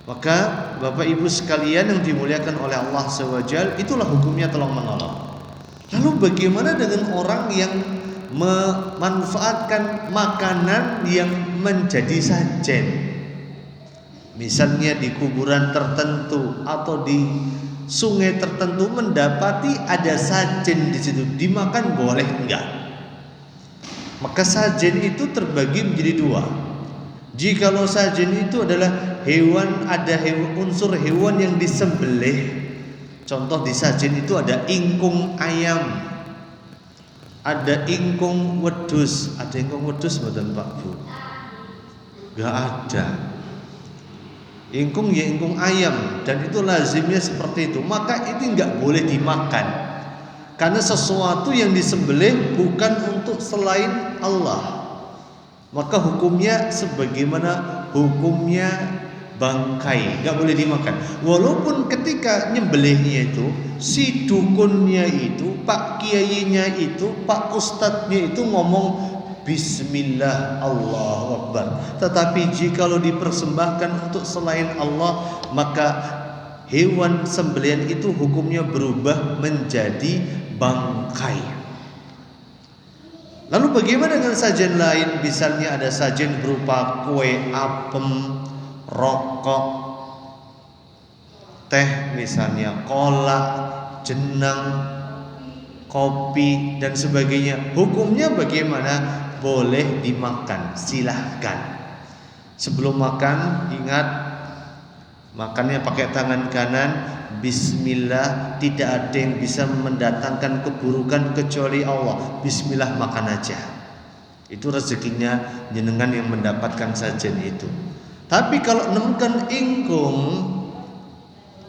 Maka Bapak Ibu sekalian yang dimuliakan oleh Allah SWT, itulah hukumnya tolong menolong. Lalu bagaimana dengan orang yang memanfaatkan makanan yang menjadi sajen? Misalnya di kuburan tertentu atau di sungai tertentu mendapati ada sajen di situ, dimakan boleh enggak? Maka sajen itu terbagi menjadi dua. Jikalau sajen itu adalah hewan, ada unsur hewan yang disembelih. Contoh di sajen itu ada ingkung ayam, ada ingkung wedhus. Ada ingkung wedhus mboten Pak Bu? Enggak ada. Ingkung ya ingkung ayam, dan itu lazimnya seperti itu. Maka itu enggak boleh dimakan, karena sesuatu yang disembelih bukan untuk selain Allah. Maka hukumnya sebagaimana hukumnya bangkai, enggak boleh dimakan. Walaupun ketika nyembelihnya itu si dukunnya itu, Pak Kiainya itu, Pak Ustadznya itu ngomong Bismillah, Allahu Akbar. Tetapi jikalau dipersembahkan untuk selain Allah, maka hewan sembelihan itu hukumnya berubah menjadi bangkai. Lalu bagaimana dengan sajian lain? Misalnya ada sajian berupa kue, apem, rokok, teh misalnya, kolak, jenang, kopi dan sebagainya. Hukumnya bagaimana? Boleh dimakan, silahkan. Sebelum makan ingat, makannya pakai tangan kanan. Bismillah, tidak ada yang bisa mendatangkan keburukan kecuali Allah. Bismillah, makan aja. Itu rezekinya jenengan yang mendapatkan sajian itu. Tapi kalau nemukan ingkung,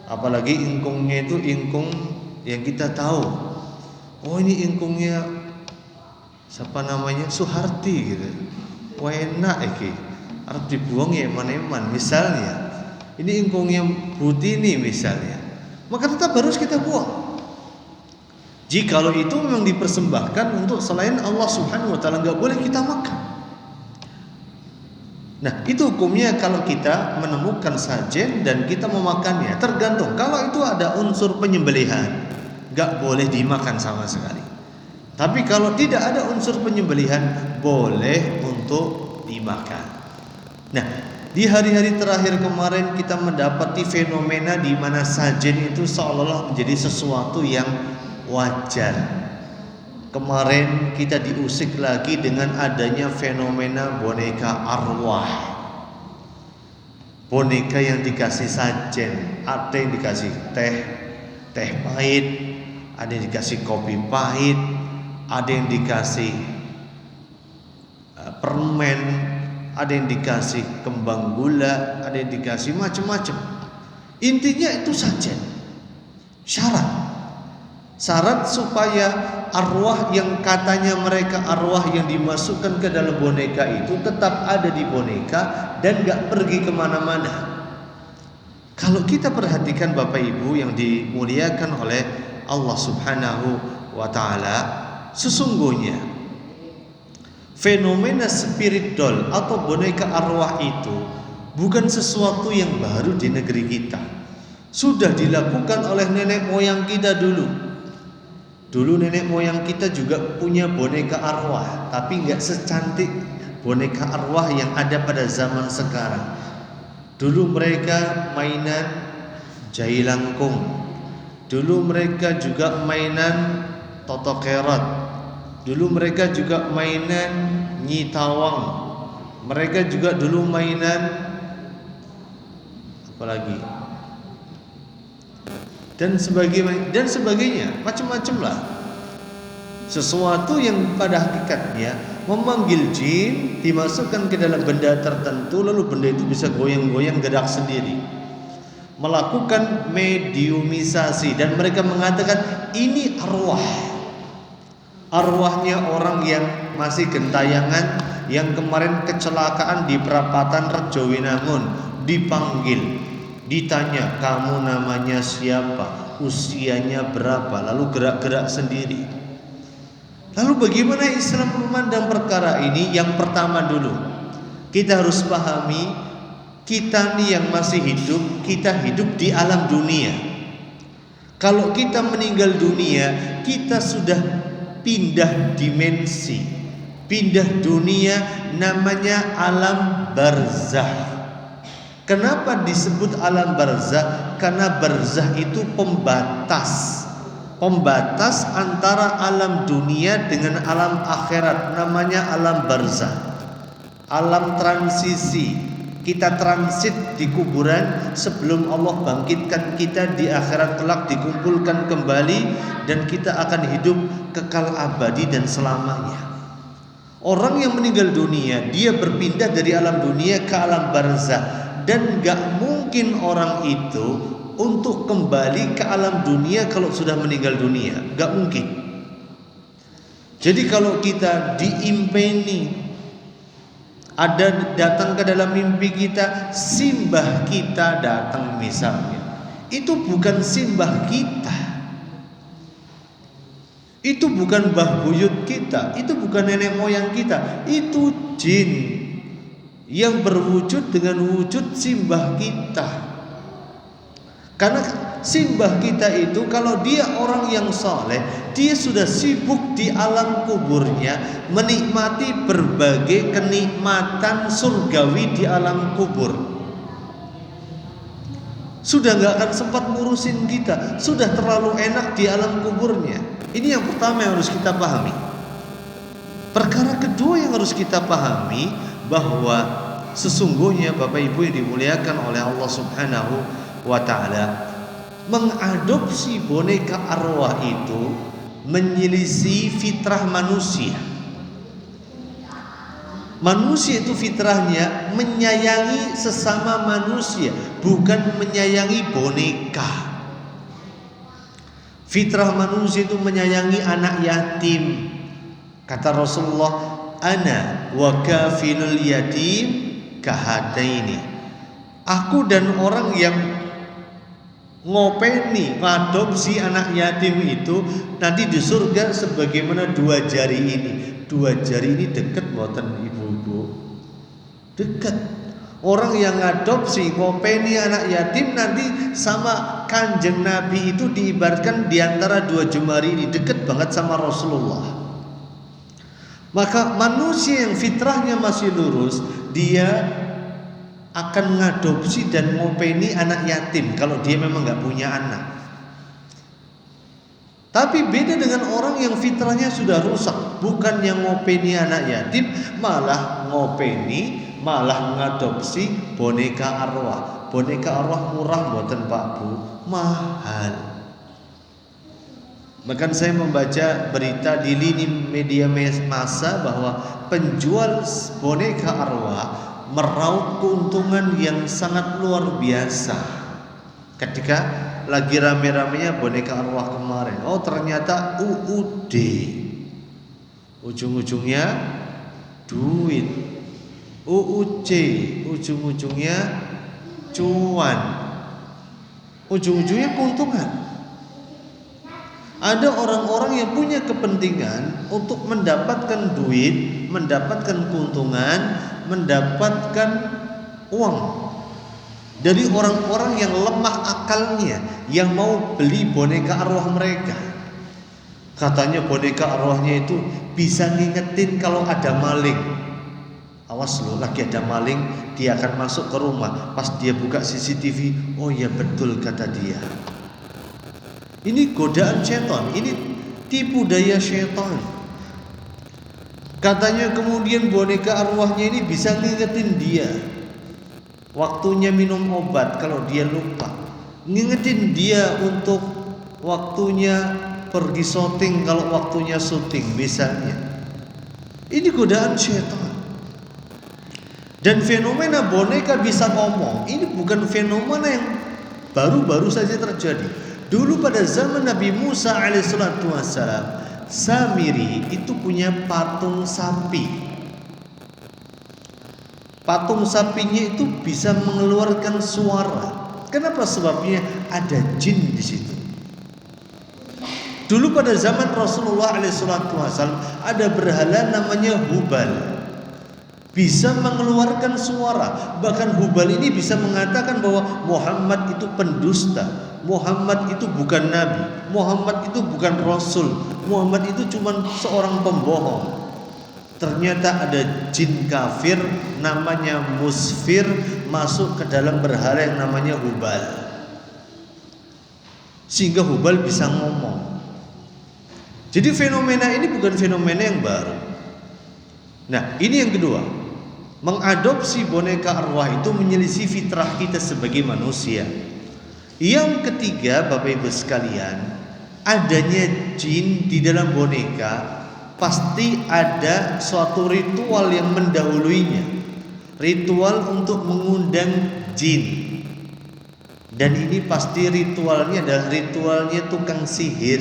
apalagi ingkungnya itu ingkung yang kita tahu, oh ini ingkungnya siapa namanya, Soeharti gitu, wah enak iki, harus dibuang ya eman-eman. Misalnya ini ingkungnya Butini misalnya, maka tetap harus kita buang. Jikalau itu memang dipersembahkan untuk selain Allah Subhanahu wa taala, enggak boleh kita makan. Nah, itu hukumnya kalau kita menemukan sajen dan kita memakannya. Tergantung, kalau itu ada unsur penyembelihan, enggak boleh dimakan sama sekali. Tapi kalau tidak ada unsur penyembelihan, boleh untuk dimakan. Nah, di hari-hari terakhir kemarin kita mendapati fenomena di mana sajen itu seolah-olah menjadi sesuatu yang wajar. Kemarin kita diusik lagi dengan adanya fenomena boneka arwah. Boneka yang dikasih sajen, ada yang dikasih teh pahit, ada yang dikasih kopi pahit, ada yang dikasih permen, ada yang dikasih kembang gula, ada yang dikasih macam-macam. Intinya itu sajen. Syarat supaya arwah yang katanya mereka arwah yang dimasukkan ke dalam boneka itu tetap ada di boneka dan gak pergi kemana-mana. Kalau kita perhatikan Bapak Ibu yang dimuliakan oleh Allah Subhanahu wa ta'ala, sesungguhnya fenomena spirit doll atau boneka arwah itu bukan sesuatu yang baru di negeri kita. Sudah dilakukan oleh nenek moyang kita dulu. Dulu nenek moyang kita juga punya boneka arwah, tapi nggak secantik boneka arwah yang ada pada zaman sekarang. Dulu mereka mainan jailangkung. Dulu mereka juga mainan toto kerot. Dulu mereka juga mainan nyitawang. Mereka juga dulu mainan apalagi? Dan sebagainya, macam-macam lah. Sesuatu yang pada hakikatnya memanggil jin, dimasukkan ke dalam benda tertentu, lalu benda itu bisa goyang-goyang gerak sendiri, melakukan mediumisasi, dan mereka mengatakan ini arwahnya orang yang masih gentayangan, yang kemarin kecelakaan di perapatan Rejowinangun, dipanggil, ditanya kamu namanya siapa, usianya berapa, lalu gerak-gerak sendiri. Lalu bagaimana Islam memandang perkara ini? Yang pertama dulu kita harus pahami, kita nih yang masih hidup, kita hidup di alam dunia. Kalau kita meninggal dunia, kita sudah pindah dimensi, pindah dunia, namanya alam barzah. Kenapa disebut alam barzah? Karena barzah itu pembatas antara alam dunia dengan alam akhirat, namanya alam barzah. Alam transisi. Kita transit di kuburan sebelum Allah bangkitkan kita di akhirat kelak, dikumpulkan kembali dan kita akan hidup kekal abadi dan selamanya. Orang yang meninggal dunia, dia berpindah dari alam dunia ke alam barzah, dan gak mungkin orang itu untuk kembali ke alam dunia kalau sudah meninggal dunia, gak mungkin. Jadi kalau kita diimpeni, ada datang ke dalam mimpi kita, simbah kita datang misalnya, itu bukan simbah kita, itu bukan mbah buyut kita, itu bukan nenek moyang kita, itu jin yang berwujud dengan wujud simbah kita. Karena simbah kita itu kalau dia orang yang soleh, dia sudah sibuk di alam kuburnya menikmati berbagai kenikmatan surgawi di alam kubur. Sudah gak akan sempat ngurusin kita, sudah terlalu enak di alam kuburnya. Ini yang pertama yang harus kita pahami. Perkara kedua yang harus kita pahami, bahwa sesungguhnya Bapak Ibu yang dimuliakan oleh Allah Subhanahu wa ta'ala, mengadopsi boneka arwah itu menyelisih fitrah manusia. Manusia itu fitrahnya menyayangi sesama manusia, bukan menyayangi boneka. Fitrah manusia itu menyayangi anak yatim. Kata Rasulullah, ana wa kafilul yatim kahataini. Aku dan orang yang ngopeni, ngadopsi anak yatim itu nanti di surga sebagaimana dua jari ini. Dua jari ini dekat buatan ibu-ibu, dekat. Orang yang ngadopsi, ngopeni anak yatim nanti sama kanjeng Nabi itu diibaratkan diantara dua jemari ini, dekat banget sama Rasulullah. Maka manusia yang fitrahnya masih lurus, dia akan ngadopsi dan ngopeni anak yatim kalau dia memang gak punya anak. Tapi beda dengan orang yang fitrahnya sudah rusak, bukan yang ngopeni anak yatim, malah ngopeni, malah ngadopsi boneka arwah. Boneka arwah murah buatan Pak Bu, mahal. Bahkan saya membaca berita di lini media massa bahwa penjual boneka arwah meraup keuntungan yang sangat luar biasa ketika lagi rame-ramenya boneka arwah kemarin. Oh, ternyata UUD, ujung-ujungnya duit. UUC, ujung-ujungnya cuan, ujung-ujungnya keuntungan. Ada orang-orang yang punya kepentingan untuk mendapatkan duit, mendapatkan keuntungan, mendapatkan uang dari orang-orang yang lemah akalnya, yang mau beli boneka arwah mereka. Katanya boneka arwahnya itu bisa ngingetin kalau ada maling. Awas lo, lagi ada maling, dia akan masuk ke rumah. Pas dia buka CCTV, oh ya betul kata dia. Ini godaan setan, ini tipu daya setan. Katanya kemudian boneka arwahnya ini bisa ngingetin dia waktunya minum obat kalau dia lupa, ngingetin dia untuk waktunya pergi syuting kalau waktunya syuting misalnya. Ini godaan setan. Dan fenomena boneka bisa ngomong, ini bukan fenomena yang baru-baru saja terjadi. Dulu pada zaman Nabi Musa alaihissalatu wassalam, Samiri itu punya patung sapi. Patung sapinya itu bisa mengeluarkan suara. Kenapa? Sebabnya ada jin di situ. Dulu pada zaman Rasulullah alaihissalatu wassalam ada berhala namanya Hubal. bisa mengeluarkan suara. Bahkan Hubal ini bisa mengatakan bahwa Muhammad itu pendusta, Muhammad itu bukan nabi, Muhammad itu bukan rasul, Muhammad itu cuma seorang pembohong. Ternyata ada jin kafir namanya Musfir masuk ke dalam berhala yang namanya Hubal, sehingga Hubal bisa ngomong. Jadi fenomena ini bukan fenomena yang baru. Nah, ini yang kedua. Mengadopsi boneka arwah itu menyelisih fitrah kita sebagai manusia. Yang ketiga, Bapak Ibu sekalian, adanya jin di dalam boneka pasti ada suatu ritual yang mendahuluinya. Ritual untuk mengundang jin. Dan ini pasti ritualnya adalah ritualnya tukang sihir.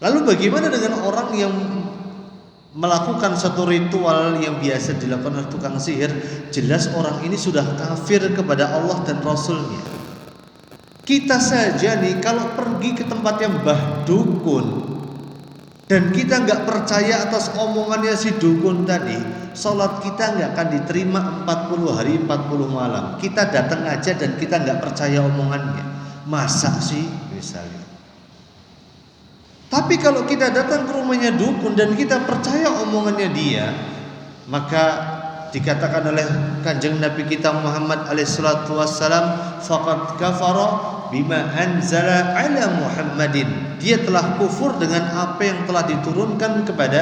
Lalu bagaimana dengan orang yang melakukan satu ritual yang biasa dilakukan oleh tukang sihir? Jelas orang ini sudah kafir kepada Allah dan Rasulnya. Kita saja nih kalau pergi ke tempatnya Mbah Dukun dan kita nggak percaya atas omongannya si dukun tadi, sholat kita nggak akan diterima 40 hari 40 malam. Kita datang aja dan kita nggak percaya omongannya. Masa sih misalnya? Tapi kalau kita datang ke rumahnya dukun dan kita percaya omongannya dia, maka dikatakan oleh Kanjeng Nabi kita Muhammad alaihissalatu wassalam, faqad kafara bima anzala ala Muhammadin. Dia telah kufur dengan apa yang telah diturunkan kepada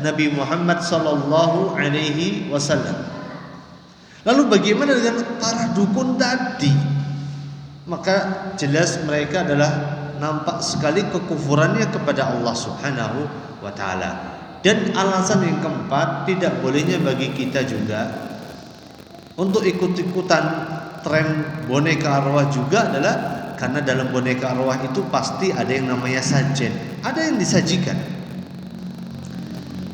Nabi Muhammad sallallahu alaihi wasallam. Lalu bagaimana dengan para dukun tadi? Maka jelas mereka adalah nampak sekali kekufurannya kepada Allah Subhanahu wa taala. Dan alasan yang keempat, tidak bolehnya bagi kita juga untuk ikut-ikutan tren boneka arwah juga adalah karena dalam boneka arwah itu pasti ada yang namanya sajen, ada yang disajikan.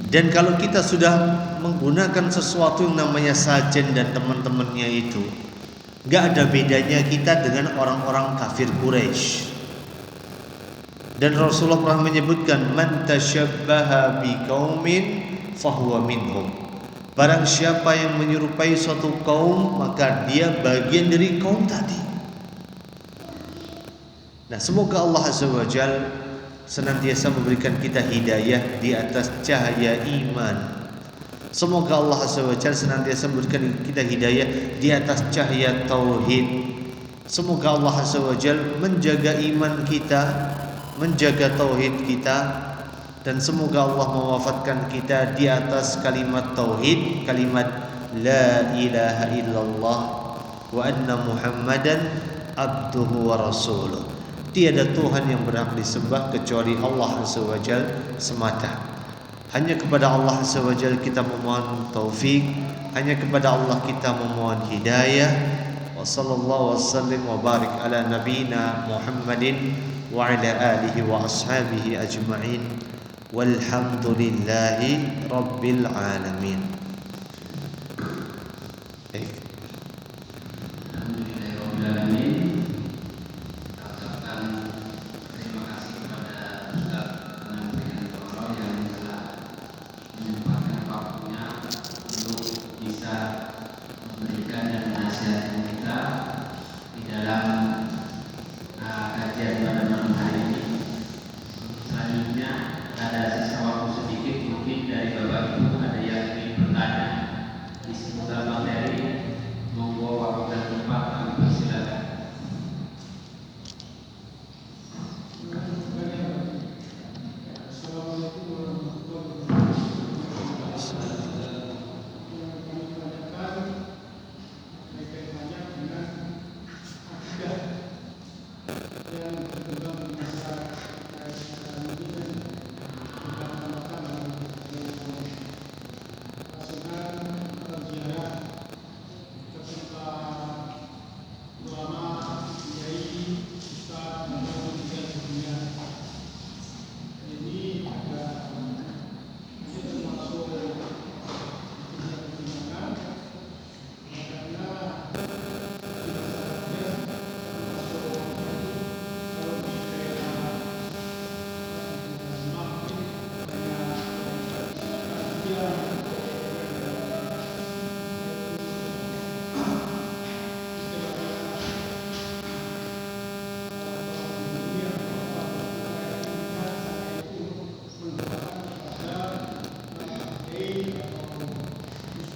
Dan kalau kita sudah menggunakan sesuatu yang namanya sajen dan teman-temannya itu, nggak ada bedanya kita dengan orang-orang kafir Quraisy. Dan Rasulullah pernah menyebutkan, man tasyabbaha biqaumin fahuwa minhum. Barang siapa yang menyerupai suatu kaum, maka dia bagian dari kaum tadi. Nah, semoga Allah Azza wa Jalla senantiasa memberikan kita hidayah di atas cahaya iman. Semoga Allah Azza wa Jalla senantiasa memberikan kita hidayah di atas cahaya tauhid. Semoga Allah Azza wa Jalla menjaga iman kita, menjaga tauhid kita, dan semoga Allah mewafatkan kita di atas kalimat tauhid, kalimat la ilaha illallah wa anna Muhammadan abduhu wa rasuluh. Tiada Tuhan yang berhak disembah kecuali Allah Azza wa Jalla semata. Hanya kepada Allah Azza wa Jalla kita memohon taufik, hanya kepada Allah kita memohon hidayah. Wa sallallahu wasallim wa barik ala nabiyina Muhammadin wa ala alihi wa ashabihi ajma'in. Walhamdulillahi rabbil alamin. Alhamdulillahi rabbil alamin.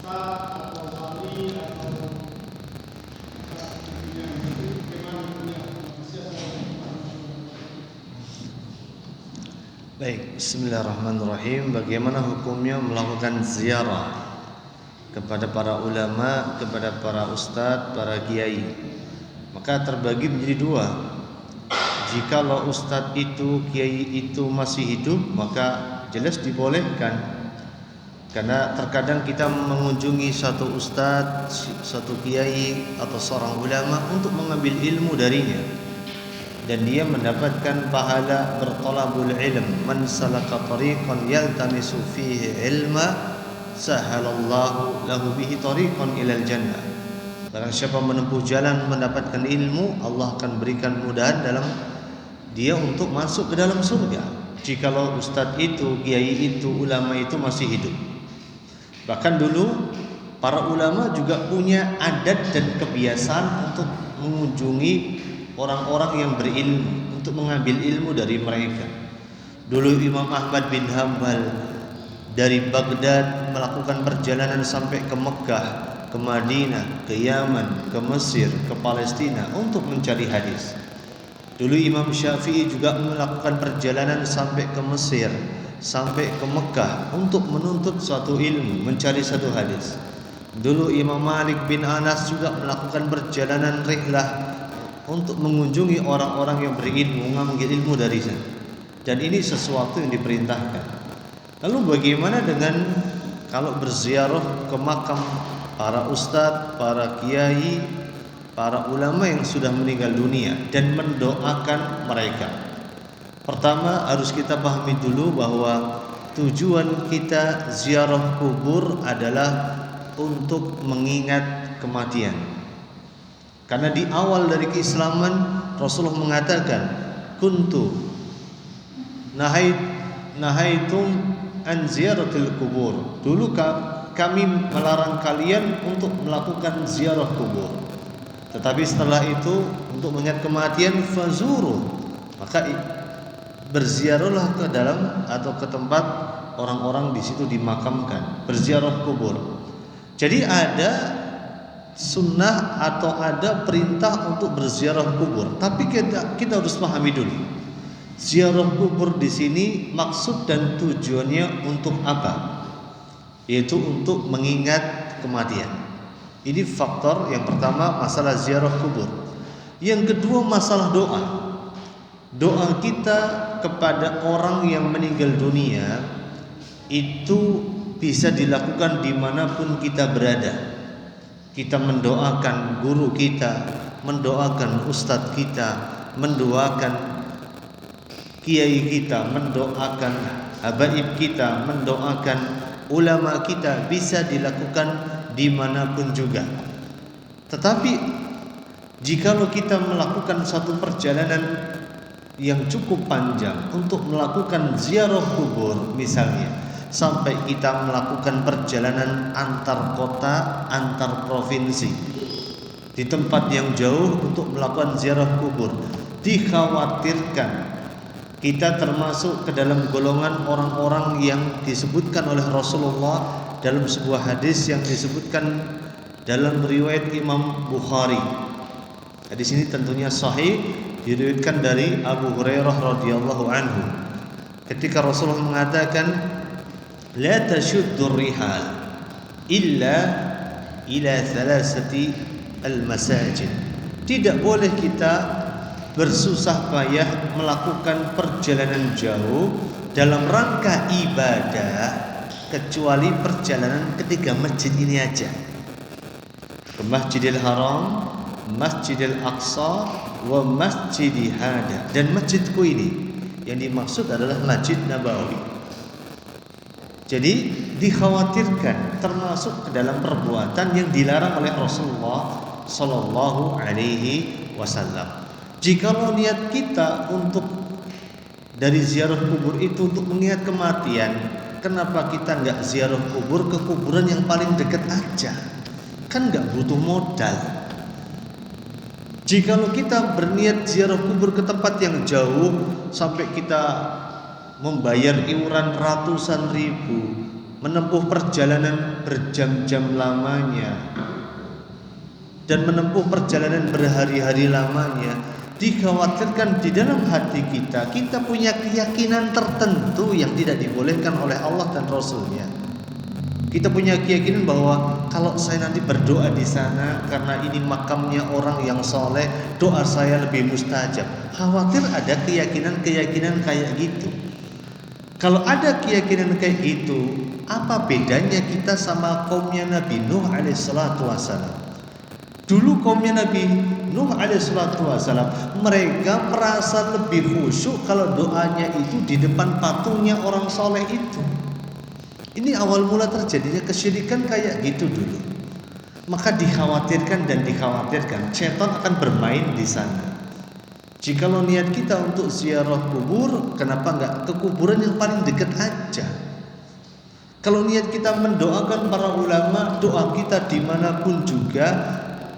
Baik, bismillahirrahmanirrahim. Bagaimana hukumnya melakukan ziarah kepada para ulama, kepada para ustadz, para kiai? Maka terbagi menjadi dua. Jikalau ustadz itu, kiai itu masih hidup, maka jelas dibolehkan. Karena terkadang kita mengunjungi satu ustadz, satu kiai atau seorang ulama untuk mengambil ilmu darinya, dan dia mendapatkan pahala bertolabul ilm. Man salaka tariqan yaltamisu fihi ilma sahalallahu lahu bihi tariqan ilal jannah. Barang siapa menempuh jalan mendapatkan ilmu, Allah akan berikan mudahan dalam dia untuk masuk ke dalam surga. Jikalau ustadz itu, kiai itu, ulama itu masih hidup. Bahkan dulu para ulama juga punya adat dan kebiasaan untuk mengunjungi orang-orang yang berilmu, untuk mengambil ilmu dari mereka. Dulu Imam Ahmad bin Hanbal dari Baghdad melakukan perjalanan sampai ke Mekah, ke Madinah, ke Yaman, ke Mesir, ke Palestina untuk mencari hadis. Dulu Imam Syafi'i juga melakukan perjalanan sampai ke Mesir, sampai ke Mekah untuk menuntut suatu ilmu, mencari satu hadis. Dulu Imam Malik bin Anas juga melakukan perjalanan rihlah untuk mengunjungi orang-orang yang berilmu, mengambil ilmu dari sana. Dan ini sesuatu yang diperintahkan. Lalu bagaimana dengan kalau berziarah ke makam para ustadz, para kiai, para ulama yang sudah meninggal dunia dan mendoakan mereka? Pertama harus kita pahami dulu bahwa tujuan kita ziarah kubur adalah untuk mengingat kematian. Karena di awal dari keislaman Rasulullah mengatakan, kuntu nahaitum an ziyaratil kubur. Dulu kami melarang kalian untuk melakukan ziarah kubur. Tetapi setelah itu untuk mengingat kematian fazuru, maka berziarahlah ke dalam atau ke tempat orang-orang di situ dimakamkan, berziarah kubur. Jadi ada sunnah atau ada perintah untuk berziarah kubur. Tapi kita harus pahami dulu, ziarah kubur di sini maksud dan tujuannya untuk apa? Yaitu untuk mengingat kematian. Ini faktor yang pertama, masalah ziarah kubur. Yang kedua, masalah doa. Doa kita kepada orang yang meninggal dunia itu bisa dilakukan dimanapun kita berada. Kita mendoakan guru kita, mendoakan ustadz kita, mendoakan kiai kita, mendoakan habaib kita, mendoakan ulama kita, bisa dilakukan dimanapun juga. Tetapi jikalau kita melakukan satu perjalanan yang cukup panjang untuk melakukan ziarah kubur, misalnya sampai kita melakukan perjalanan antar kota, antar provinsi, di tempat yang jauh untuk melakukan ziarah kubur, dikhawatirkan kita termasuk ke dalam golongan orang-orang yang disebutkan oleh Rasulullah dalam sebuah hadis yang disebutkan dalam riwayat Imam Bukhari. Hadis ini tentunya sahih, diriwayatkan dari Abu Hurairah radhiyallahu anhu. Ketika Rasulullah mengatakan, la tashuddur rihal illa ila thalathati al-masajid. Tidak boleh kita bersusah payah melakukan perjalanan jauh dalam rangka ibadah kecuali perjalanan ketiga masjid ini aja. Ke Masjidil Haram, Masjidil Aqsa, wa Masjidi Hada. Dan masjidku ini yang dimaksud adalah Masjid Nabawi. Jadi dikhawatirkan termasuk ke dalam perbuatan yang dilarang oleh Rasulullah sallallahu alaihi wasallam. Jikalau niat kita untuk dari ziarah kubur itu untuk mengingat kematian, kenapa kita enggak ziarah kubur ke kuburan yang paling dekat aja? Kan enggak butuh modal. Jikalau kita berniat ziarah kubur ke tempat yang jauh sampai kita membayar iuran ratusan ribu, menempuh perjalanan berjam-jam lamanya dan menempuh perjalanan berhari-hari lamanya, dikhawatirkan di dalam hati kita punya keyakinan tertentu yang tidak dibolehkan oleh Allah dan Rasulnya. Kita punya keyakinan bahwa kalau saya nanti berdoa di sana karena ini makamnya orang yang soleh, doa saya lebih mustajab. Khawatir ada keyakinan kayak gitu. Kalau ada keyakinan kayak gitu, apa bedanya kita sama kaumnya Nabi Nuh alaihissalatu wassalam? Dulu kaumnya Nabi Nuh alaihissalatu wassalam, mereka merasa lebih khusyuk kalau doanya itu di depan patungnya orang soleh itu. Ini awal mula terjadinya kesyirikan kayak gitu dulu. Maka dikhawatirkan setan akan bermain di sana. Jikalau niat kita untuk ziarah kubur, kenapa enggak ke kuburan yang paling dekat aja? Kalau niat kita mendoakan para ulama, doa kita dimanapun juga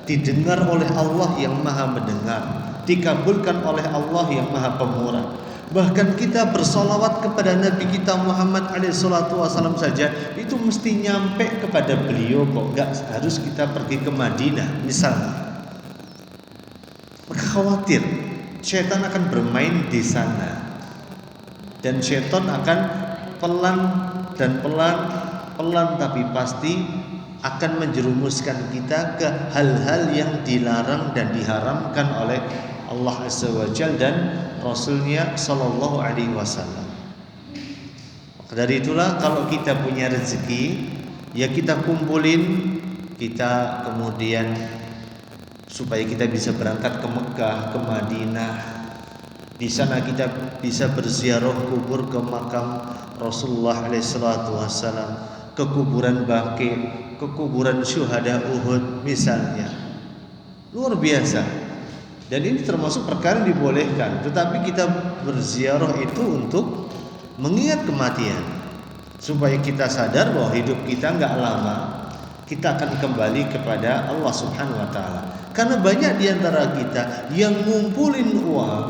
didengar oleh Allah yang maha mendengar, dikabulkan oleh Allah yang maha pemurah. Bahkan kita bersolawat kepada Nabi kita Muhammad SAW saja itu mesti nyampe kepada beliau kok, gak harus kita pergi ke Madinah misalnya. Maka khawatir setan akan bermain di sana, dan setan akan pelan tapi pasti akan menjerumuskan kita ke hal-hal yang dilarang dan diharamkan oleh Allah Azza wa Jalla dan Rasulnya Sallallahu Alaihi Wasallam. Dari itulah kalau kita punya rezeki, ya kita kumpulin, kita kemudian supaya kita bisa berangkat ke Mekah, ke Madinah. Di sana kita bisa berziarah kubur ke makam Rasulullah Alaihissalatu Wassalam, ke kuburan Baqi, ke kuburan syuhada Uhud misalnya. Luar biasa. Dan ini termasuk perkara yang dibolehkan. Tetapi kita berziarah itu untuk mengingat kematian, supaya kita sadar bahwa hidup kita enggak lama. Kita akan kembali kepada Allah Subhanahu wa taala. Karena banyak di antara kita yang ngumpulin uang,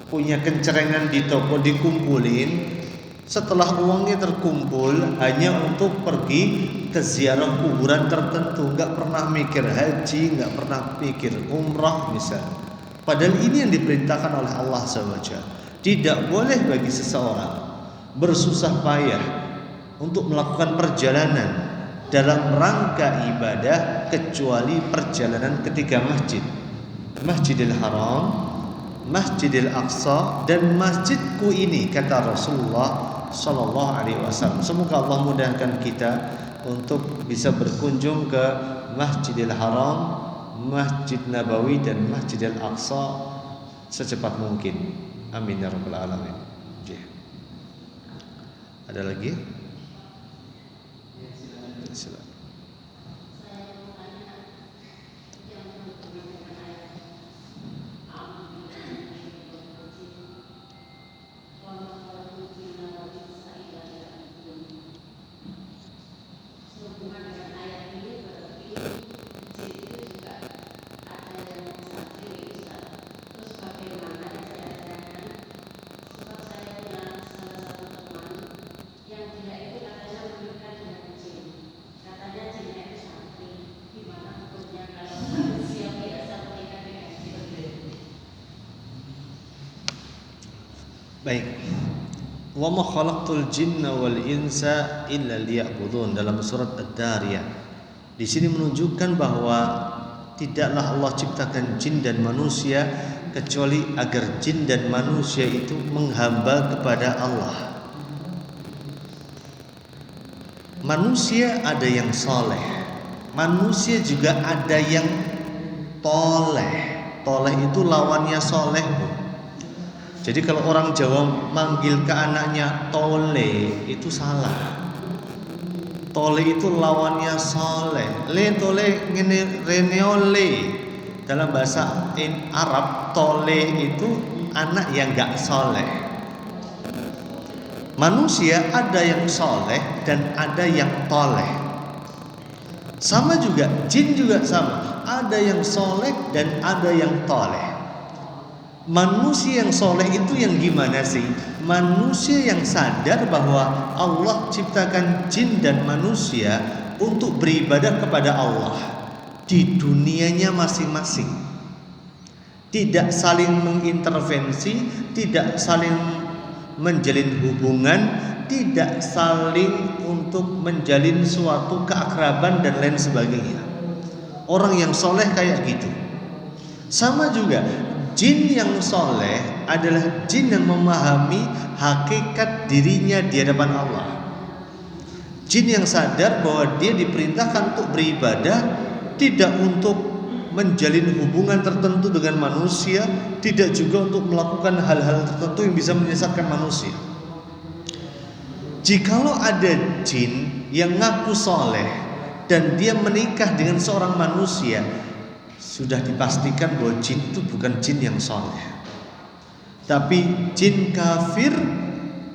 punya kencerengan di toko dikumpulin, setelah uangnya terkumpul hanya untuk pergi ke ziarah kuburan tertentu, enggak pernah mikir haji, enggak pernah mikir umrah misalnya. Padahal ini yang diperintahkan oleh Allah SWT. Tidak boleh bagi seseorang bersusah payah untuk melakukan perjalanan dalam rangka ibadah kecuali perjalanan ketiga masjid, Masjidil Haram, Masjidil Aqsa, dan masjidku ini, kata Rasulullah Sallallahu Alaihi Wasallam. Semoga Allah mudahkan kita untuk bisa berkunjung ke Masjidil Haram, Masjid Nabawi, dan Masjidil Aqsa secepat mungkin. Amin ya rabbal alamin. Ada lagi? Silakan. Baik. Wa ma khalaqtul jinna wal insa illa liya'budun, dalam surat Ad-Dariyah. Di sini menunjukkan bahwa tidaklah Allah ciptakan jin dan manusia kecuali agar jin dan manusia itu menghamba kepada Allah. Manusia ada yang soleh, manusia juga ada yang toleh. Toleh itu lawannya soleh, Bu. Jadi kalau orang Jawa manggil ke anaknya tole itu salah. Tole itu lawannya soleh. Le tole ngene reneole. Dalam bahasa Arab tole itu anak yang enggak soleh. Manusia ada yang soleh dan ada yang toleh. Sama juga jin juga sama. Ada yang soleh dan ada yang toleh. Manusia yang soleh itu yang gimana sih? manusia yang sadar bahwa Allah ciptakan jin dan manusia untuk beribadah kepada Allah di dunianya masing-masing. Tidak saling mengintervensi, tidak saling menjalin hubungan, tidak saling untuk menjalin suatu keakraban dan lain sebagainya. Orang yang soleh kayak gitu. Sama juga jin yang soleh adalah jin yang memahami hakikat dirinya di hadapan Allah. Jin yang sadar bahwa dia diperintahkan untuk beribadah, tidak untuk menjalin hubungan tertentu dengan manusia, tidak juga untuk melakukan hal-hal tertentu yang bisa menyesatkan manusia. Jikalau ada jin yang ngaku soleh dan dia menikah dengan seorang manusia, sudah dipastikan bahwa jin itu bukan jin yang soleh, tapi jin kafir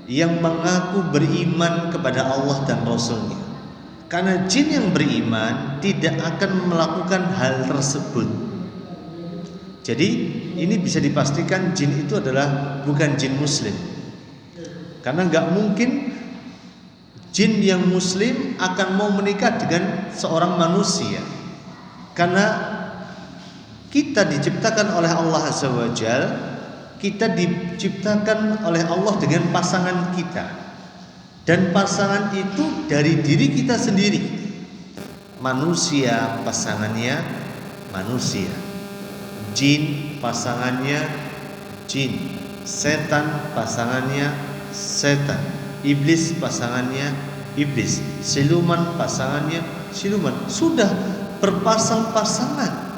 yang mengaku beriman kepada Allah dan Rasulnya. Karena jin yang beriman tidak akan melakukan hal tersebut. Jadi ini bisa dipastikan jin itu adalah bukan jin muslim. Karena nggak mungkin jin yang muslim akan mau menikah dengan seorang manusia. Karena kita diciptakan oleh Allah Azza wa Jalla, kita diciptakan oleh Allah dengan pasangan kita. Dan pasangan itu dari diri kita sendiri. Manusia pasangannya manusia, jin pasangannya jin, setan pasangannya setan, iblis pasangannya iblis, siluman pasangannya siluman. Sudah berpasang-pasangan.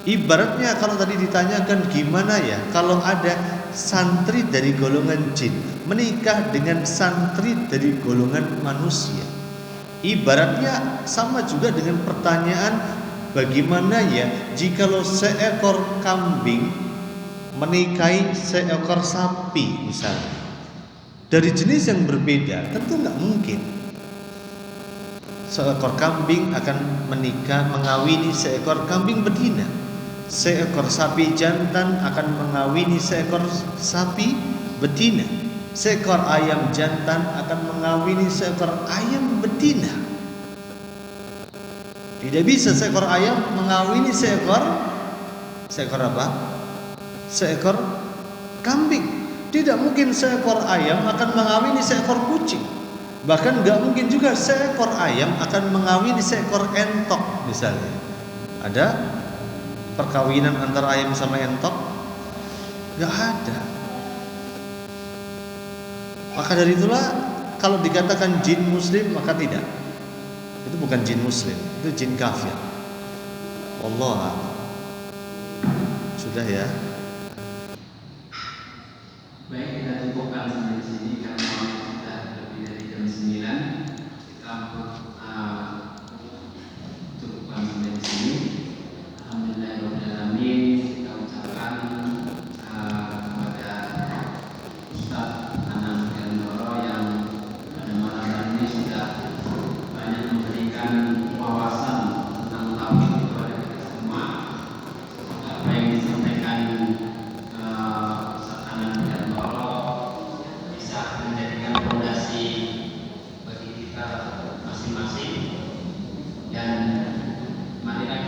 Ibaratnya kalau tadi ditanyakan gimana ya kalau ada santri dari golongan jin menikah dengan santri dari golongan manusia. Ibaratnya sama juga dengan pertanyaan bagaimana ya jikalau seekor kambing menikahi seekor sapi misalnya. Dari jenis yang berbeda, tentu nggak mungkin. Seekor kambing akan mengawini seekor kambing betina. Seekor sapi jantan akan mengawini seekor sapi betina. Seekor ayam jantan akan mengawini seekor ayam betina. Tidak bisa seekor ayam mengawini seekor apa? Seekor kambing. Tidak mungkin seekor ayam akan mengawini seekor kucing. Bahkan gak mungkin juga seekor ayam akan mengawini seekor entok misalnya. Ada perkawinan antara ayam sama entok? Gak ada. Maka dari itulah kalau dikatakan jin muslim maka tidak. Itu bukan jin muslim, itu jin kafir. Wallah. Sudah ya. Baik.